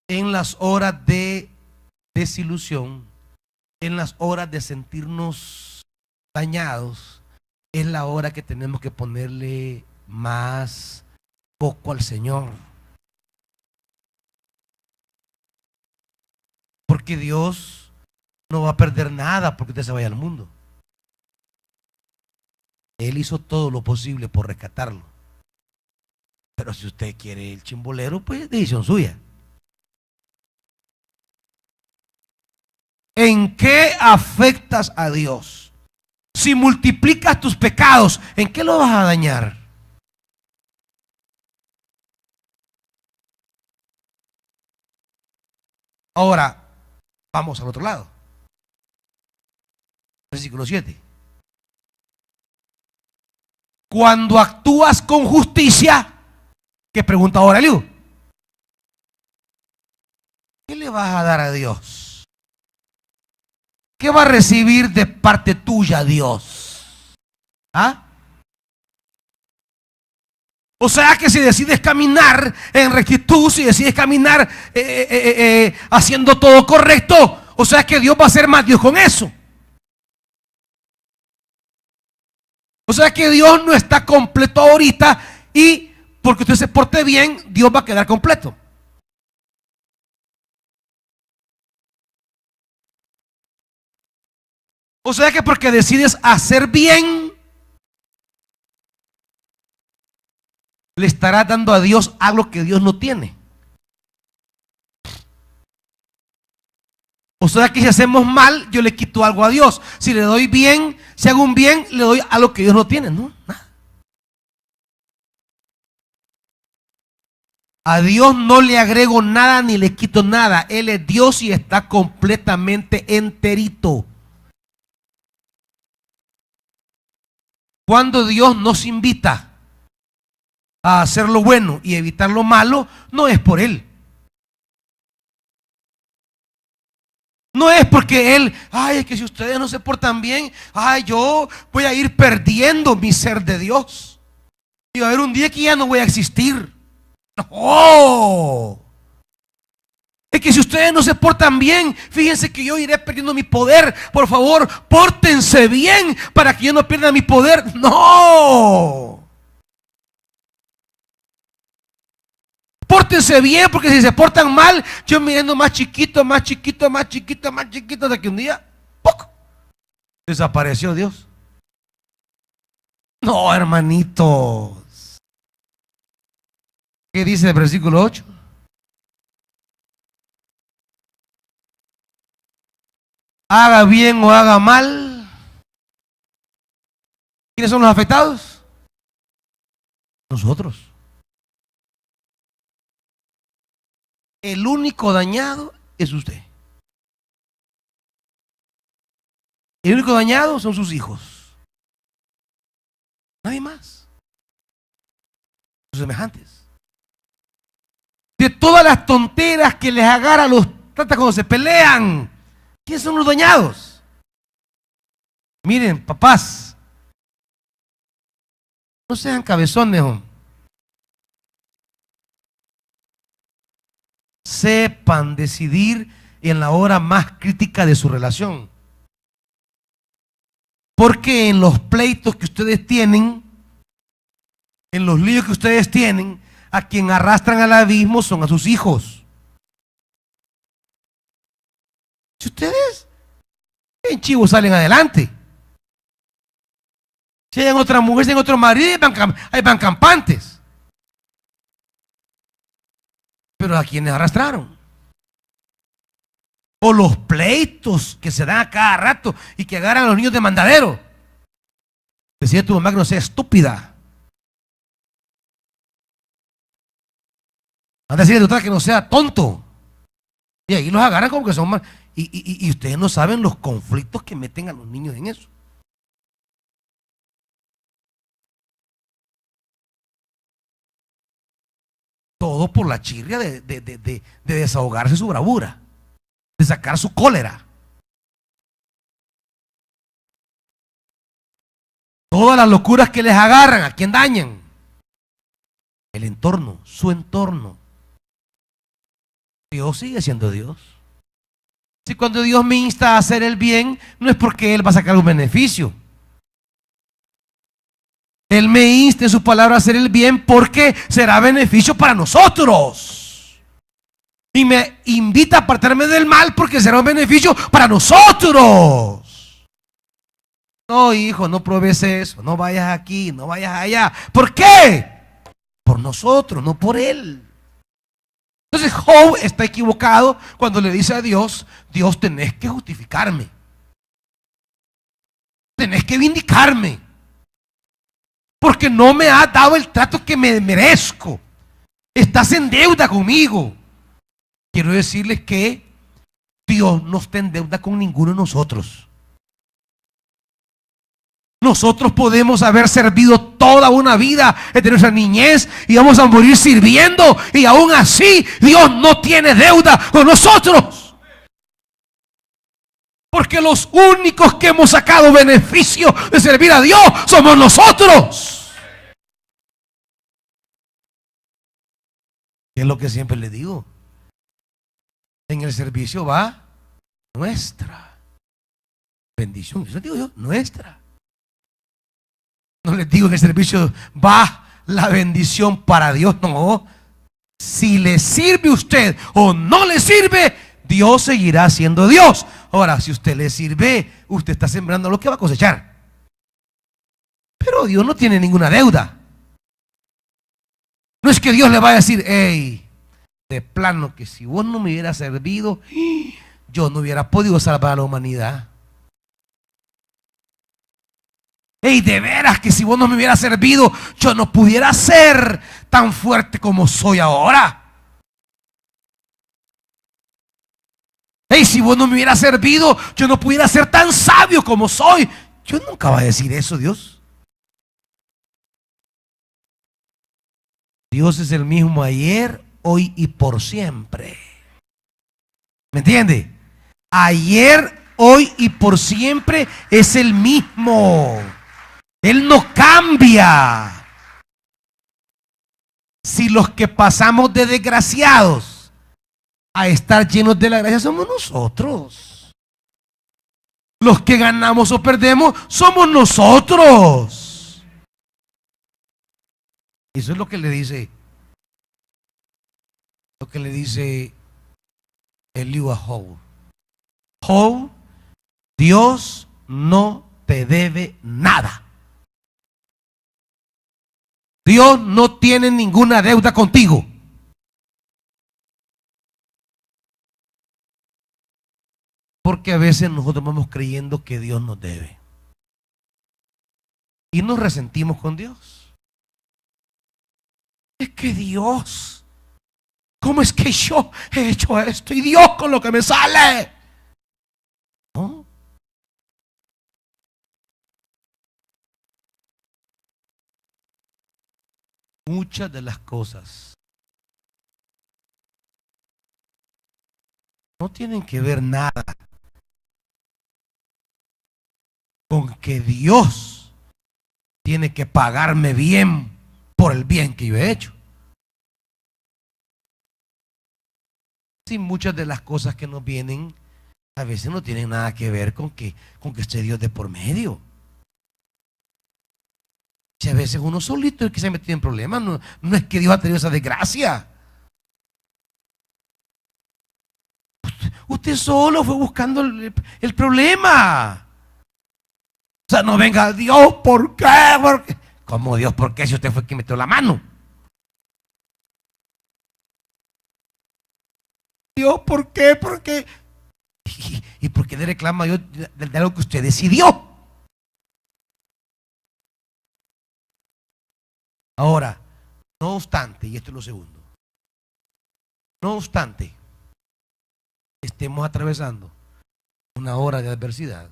S1: en las horas de desilusión, en las horas de sentirnos dañados. Es la hora que tenemos que ponerle más foco al Señor. Porque Dios no va a perder nada porque usted se vaya al mundo. Él hizo todo lo posible por rescatarlo. Pero si usted quiere el chimbolero, pues es decisión suya. ¿En qué afectas a Dios? Si multiplicas tus pecados, ¿en qué lo vas a dañar? Ahora, vamos al otro lado. Versículo 7. Cuando actúas con justicia, ¿qué pregunta ahora, Eliú? ¿Qué le vas a dar a Dios? ¿Qué va a recibir de parte tuya Dios? ¿Ah? O sea que si decides caminar en rectitud, si decides caminar haciendo todo correcto, o sea que Dios va a ser más Dios con eso. O sea que Dios no está completo ahorita y porque usted se porte bien, Dios va a quedar completo. O sea que porque decides hacer bien, le estarás dando a Dios algo que Dios no tiene. O sea que si hacemos mal, yo le quito algo a Dios. Si le doy bien, si hago un bien, le doy algo que Dios no tiene. No, nada. A Dios no le agrego nada ni le quito nada. Él es Dios y está completamente enterito. Cuando Dios nos invita a hacer lo bueno y evitar lo malo, no es por Él. No es porque Él, ay, es que si ustedes no se portan bien, ay, yo voy a ir perdiendo mi ser de Dios. Y va a haber un día que ya no voy a existir. No. Es que si usted ustedes no se portan bien, fíjense que yo iré perdiendo mi poder. Por favor, pórtense bien para que yo no pierda mi poder. No. Pórtense bien, porque si se portan mal, yo me yendo más chiquito, más chiquito, más chiquito, más chiquito, hasta que un día, ¡poc!, desapareció Dios. No, hermanitos. ¿Qué dice el versículo 8? Haga bien o haga mal. ¿Quiénes son los afectados? Nosotros. El único dañado es usted. El único dañado son sus hijos. Nadie más. Sus semejantes. De todas las tonteras que les agarra los tatas cuando se pelean, ¿quiénes son los dañados? Miren, papás, no sean cabezones, hombre. Sepan decidir en la hora más crítica de su relación. Porque en los pleitos que ustedes tienen, en los líos que ustedes tienen, a quien arrastran al abismo son a sus hijos. Si ustedes en chivos salen adelante, si hay otra mujer, si hay otro marido, ahí van campantes. Pero a quienes arrastraron. O los pleitos que se dan a cada rato y que agarran a los niños de mandadero. Decía tu mamá que no sea estúpida. Anda a decirle a tu que no sea tonto. Y ahí los agarran como que son más. Y ustedes no saben los conflictos que meten a los niños en eso. Todo por la chirria de desahogarse su bravura, de sacar su cólera. Todas las locuras que les agarran, ¿a quién dañan? El entorno, su entorno. Dios sigue siendo Dios. Si cuando Dios me insta a hacer el bien, no es porque Él va a sacar un beneficio. Él me insta en su palabra a hacer el bien porque será beneficio para nosotros. Y me invita a apartarme del mal porque será un beneficio para nosotros. No, hijo, no pruebes eso, no vayas aquí, no vayas allá. ¿Por qué? Por nosotros, no por Él. Entonces Job está equivocado cuando le dice a Dios: Dios, tenés que justificarme, tenés que vindicarme, porque no me has dado el trato que me merezco. Estás en deuda conmigo. Quiero decirles que Dios no está en deuda con ninguno de nosotros. Nosotros podemos haber servido toda una vida desde nuestra niñez y vamos a morir sirviendo, y aún así Dios no tiene deuda con nosotros. Porque los únicos que hemos sacado beneficio de servir a Dios somos nosotros. Es lo que siempre le digo. En el servicio va nuestra bendición. Eso digo yo, nuestra. No les digo que en el servicio va la bendición para Dios. No. Si le sirve a usted o no le sirve, Dios seguirá siendo Dios. Ahora, si usted le sirve, usted está sembrando lo que va a cosechar. Pero Dios no tiene ninguna deuda. No es que Dios le vaya a decir: hey, de plano que si vos no me hubieras servido, yo no hubiera podido salvar a la humanidad. Hey, de veras que si vos no me hubieras servido, yo no pudiera ser tan fuerte como soy ahora. Hey, si vos no me hubieras servido, yo no pudiera ser tan sabio como soy. Yo nunca voy a decir eso, Dios. Dios es el mismo ayer, hoy y por siempre. ¿Me entiende? Ayer, hoy y por siempre es el mismo. Él no cambia. Si los que pasamos de desgraciados a estar llenos de la gracia somos nosotros. Los que ganamos o perdemos somos nosotros. Eso es lo que le dice Eliú a Job. Job, Dios no te debe nada. Dios no tiene ninguna deuda contigo. Porque a veces nosotros vamos creyendo que Dios nos debe. Y nos resentimos con Dios. Es que Dios, ¿cómo es que yo he hecho esto? Y Dios con lo que me sale. ¿No? Muchas de las cosas no tienen que ver nada con que Dios tiene que pagarme bien por el bien que yo he hecho. Sí, muchas de las cosas que nos vienen a veces no tienen nada que ver con que esté Dios de por medio. Si a veces uno solito es el que se ha metido en problemas, no es que Dios ha tenido esa desgracia. Usted solo fue buscando el problema. O sea, no venga Dios, ¿por qué? ¿Cómo Dios, por qué? Si usted fue quien metió la mano. Dios, ¿por qué? ¿Por qué? ¿Y por qué le reclama a Dios de algo que usted decidió? Ahora, no obstante, y esto es lo segundo, no obstante, estemos atravesando una hora de adversidad,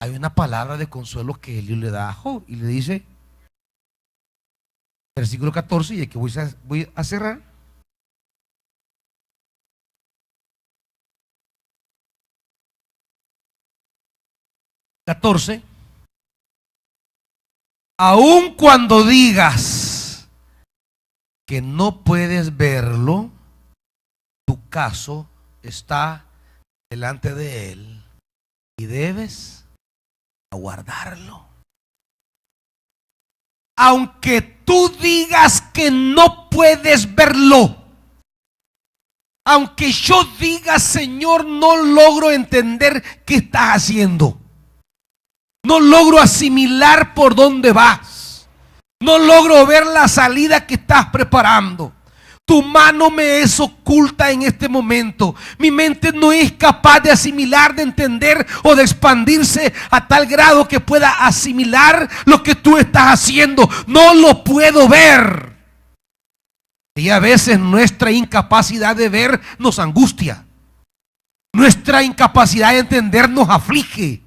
S1: hay una palabra de consuelo que Eliú le da a Job y le dice, versículo 14, y aquí voy a cerrar. Aun cuando digas que no puedes verlo, tu caso está delante de Él y debes aguardarlo. Aunque tú digas que no puedes verlo, aunque yo diga, Señor, no logro entender qué estás haciendo, no logro asimilar por dónde vas, no logro ver la salida que estás preparando. Tu mano me es oculta en este momento. Mi mente no es capaz de asimilar, de entender o de expandirse a tal grado que pueda asimilar lo que tú estás haciendo. No lo puedo ver. Y a veces nuestra incapacidad de ver nos angustia. Nuestra incapacidad de entender nos aflige.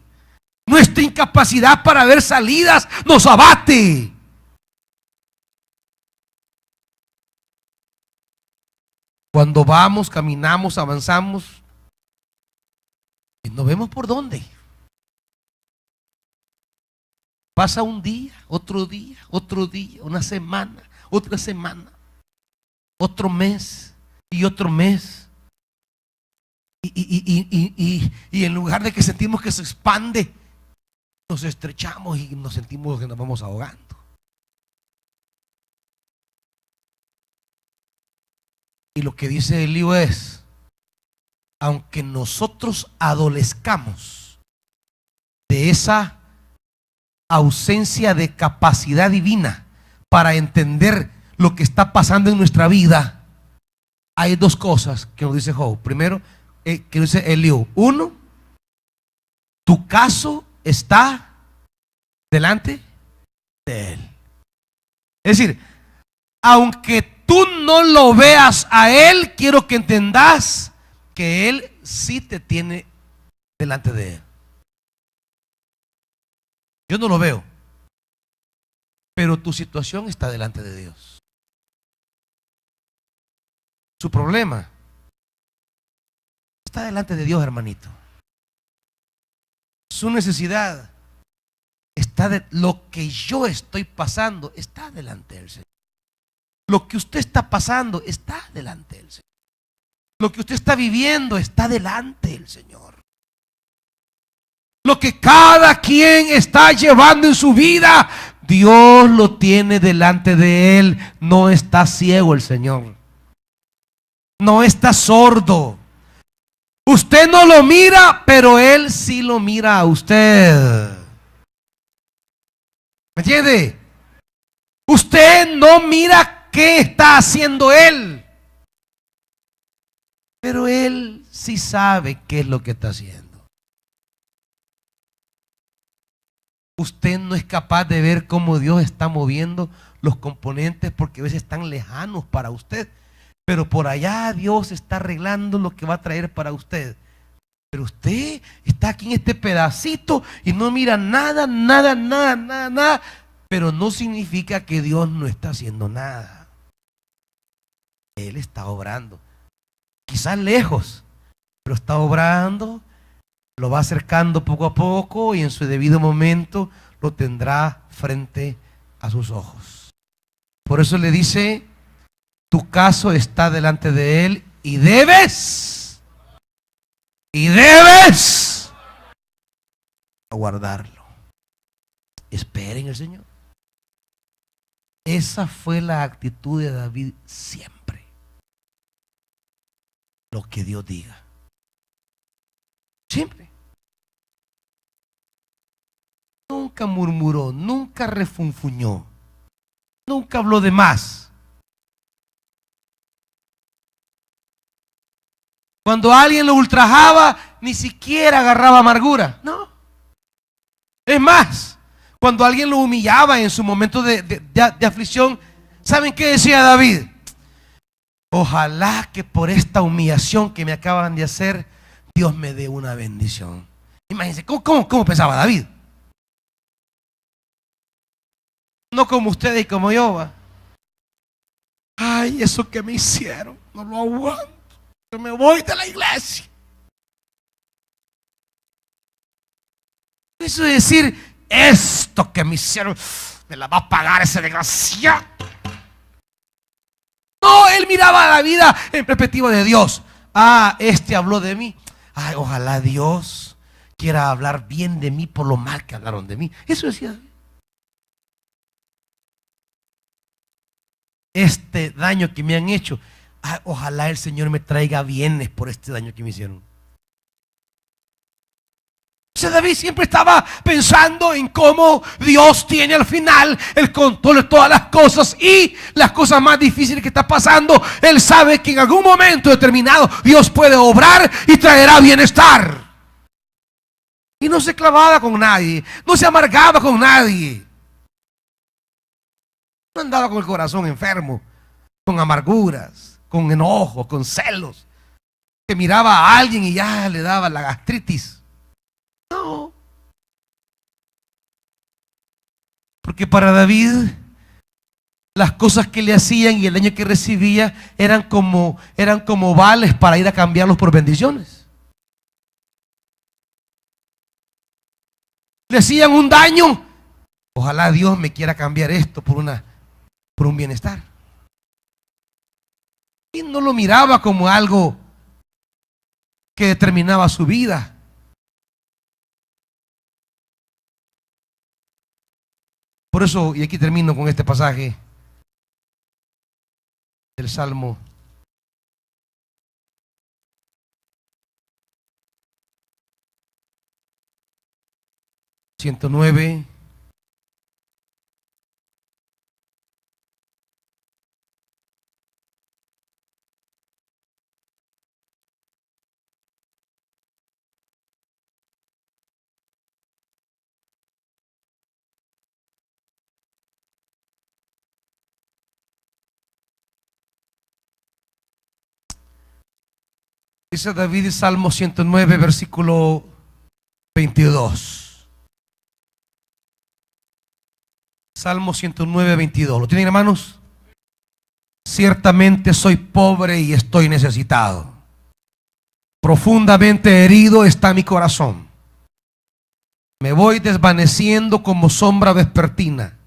S1: Nuestra incapacidad para ver salidas nos abate. Cuando vamos, caminamos, avanzamos y no vemos por dónde. Pasa un día, otro día, una semana, otra semana, otro mes y otro mes. Y en lugar de que sentimos que se expande, nos estrechamos y nos sentimos que nos vamos ahogando. Y lo que dice Eliú es, aunque nosotros adolezcamos de esa ausencia de capacidad divina para entender lo que está pasando en nuestra vida, hay dos cosas que nos dice Job. Primero, que dice Eliú. Uno, tu caso está delante de Él. Es decir, aunque tú no lo veas a Él, quiero que entendas que Él sí te tiene delante de Él. Yo no lo veo, pero tu situación está delante de Dios. Su problema está delante de Dios, hermanito. Su necesidad está de lo que yo estoy pasando, está delante del Señor. Lo que usted está pasando está delante del Señor. Lo que usted está viviendo está delante del Señor. Lo que cada quien está llevando en su vida, Dios lo tiene delante de él. No está ciego el Señor. No está sordo. Usted no lo mira, pero Él sí lo mira a usted. ¿Me entiende? Usted no mira qué está haciendo Él, pero Él sí sabe qué es lo que está haciendo. Usted no es capaz de ver cómo Dios está moviendo los componentes porque a veces están lejanos para usted. Pero por allá Dios está arreglando lo que va a traer para usted. Pero usted está aquí en este pedacito y no mira nada. Pero no significa que Dios no está haciendo nada. Él está obrando. Quizás lejos, pero está obrando. Lo va acercando poco a poco y en su debido momento lo tendrá frente a sus ojos. Por eso le dice: tu caso está delante de Él y debes aguardarlo. Esperen el Señor. Esa fue la actitud de David siempre. Lo que Dios diga. Siempre. Nunca murmuró, nunca refunfuñó, nunca habló de más. Cuando alguien lo ultrajaba, ni siquiera agarraba amargura. No. Es más, cuando alguien lo humillaba en su momento de aflicción, ¿saben qué decía David? Ojalá que por esta humillación que me acaban de hacer, Dios me dé una bendición. Imagínense, ¿cómo pensaba David? No como ustedes y como yo, ¿va? Ay, eso que me hicieron, no lo aguanto. Yo me voy de la iglesia. Eso es decir, esto que me hicieron, me la va a pagar ese desgraciado. No, él miraba la vida en perspectiva de Dios. Ah, este habló de mí. Ay, ojalá Dios quiera hablar bien de mí por lo mal que hablaron de mí. Eso decía. Este daño que me han hecho, ay, ojalá el Señor me traiga bienes por este daño que me hicieron. O sea, David siempre estaba pensando en cómo Dios tiene al final el control de todas las cosas y las cosas más difíciles que está pasando. Él sabe que en algún momento determinado Dios puede obrar y traerá bienestar. Y no se clavaba con nadie, no se amargaba con nadie. No andaba con el corazón enfermo, con amarguras, con enojo, con celos, que miraba a alguien y ya le daba la gastritis. No. Porque para David las cosas que le hacían y el daño que recibía eran como vales para ir a cambiarlos por bendiciones. Le hacían un daño. Ojalá Dios me quiera cambiar esto por un bienestar. Y no lo miraba como algo que determinaba su vida. Por eso, y aquí termino con este pasaje del Salmo 109. Dice David, Salmo 109, versículo 22. Salmo 109, 22. ¿Lo tienen, hermanos? Ciertamente soy pobre y estoy necesitado. Profundamente herido está mi corazón. Me voy desvaneciendo como sombra vespertina.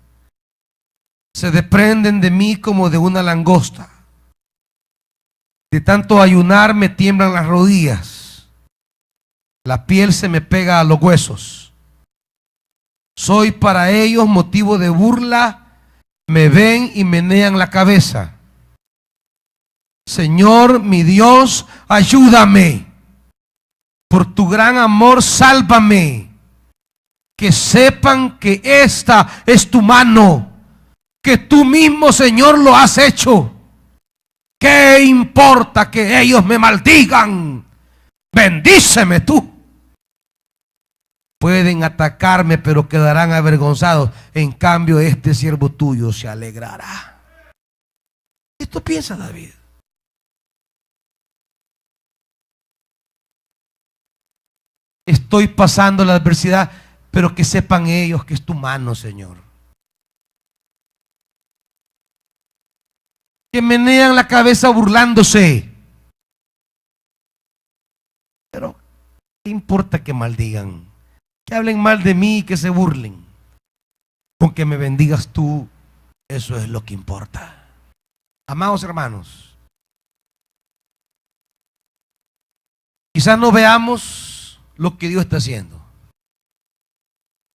S1: Se desprenden de mí como de una langosta. De tanto ayunar me tiemblan las rodillas. La piel se me pega a los huesos. Soy para ellos motivo de burla. Me ven y menean la cabeza. Señor, mi Dios, ayúdame. Por tu gran amor, sálvame. Que sepan que esta es tu mano, que tú mismo, Señor, lo has hecho. ¿Qué importa que ellos me maldigan? Bendíceme tú. Pueden atacarme, pero quedarán avergonzados. En cambio, este siervo tuyo se alegrará. Esto piensa David. Estoy pasando la adversidad, pero que sepan ellos que es tu mano, Señor. Que menean la cabeza burlándose. Pero, ¿qué importa que maldigan? Que hablen mal de mí y que se burlen. Con que me bendigas tú, eso es lo que importa. Amados hermanos, quizás no veamos lo que Dios está haciendo,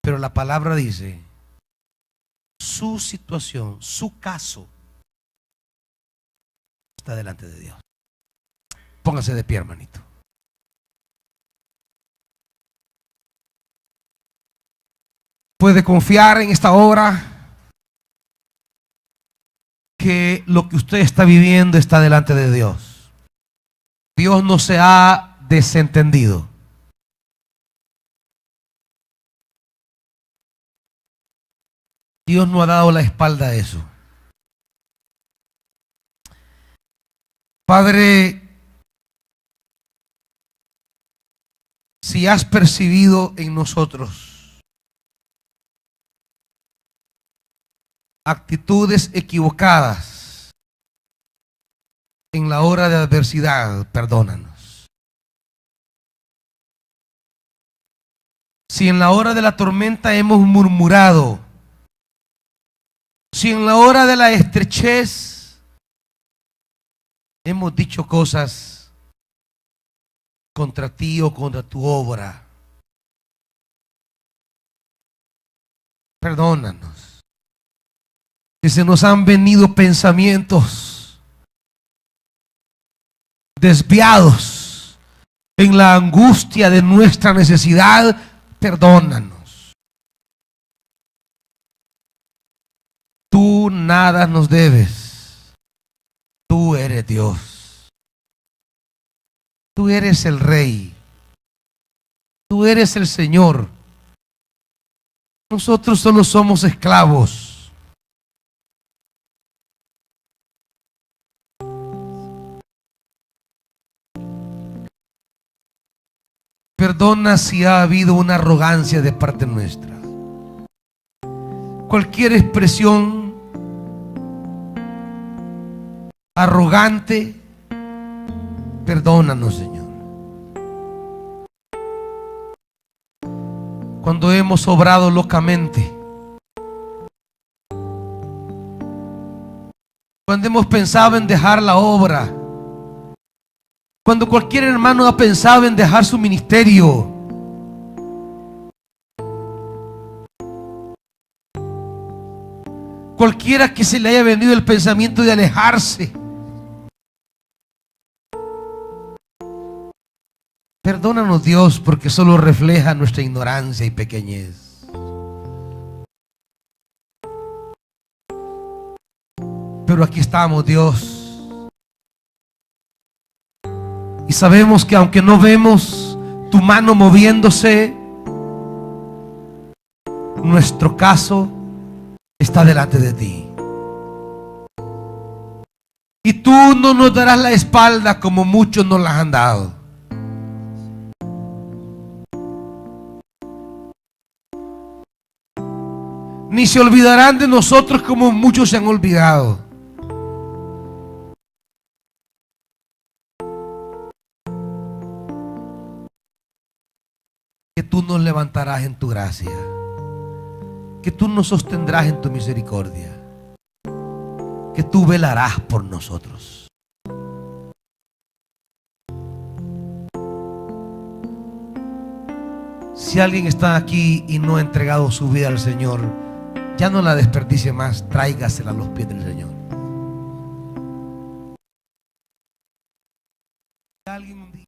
S1: pero la palabra dice, su situación, su caso, está delante de Dios. Póngase de pie, hermanito. Puede confiar en esta hora que lo que usted está viviendo está delante de Dios. Dios no se ha desentendido. Dios no ha dado la espalda a eso. Padre, si has percibido en nosotros actitudes equivocadas en la hora de adversidad, perdónanos. Si en la hora de la tormenta hemos murmurado, si en la hora de la estrechez hemos dicho cosas contra ti o contra tu obra, perdónanos. Si se nos han venido pensamientos desviados en la angustia de nuestra necesidad, perdónanos. Tú nada nos debes. Tú eres Dios. Tú eres el Rey. Tú eres el Señor. Nosotros solo somos esclavos. Perdona si ha habido una arrogancia de parte nuestra. Cualquier expresión arrogante, perdónanos, Señor. Cuando hemos obrado locamente, cuando hemos pensado en dejar la obra, cuando cualquier hermano ha pensado en dejar su ministerio, cualquiera que se le haya venido el pensamiento de alejarse, perdónanos, Dios, porque solo refleja nuestra ignorancia y pequeñez. Pero aquí estamos, Dios. Y sabemos que aunque no vemos tu mano moviéndose, nuestro caso está delante de ti. Y tú no nos darás la espalda como muchos nos la han dado. Ni se olvidarán de nosotros como muchos se han olvidado. Que tú nos levantarás en tu gracia, que tú nos sostendrás en tu misericordia, que tú velarás por nosotros. Si alguien está aquí y no ha entregado su vida al Señor, ya no la desperdicie más, tráigasela a los pies del Señor. Alguien un día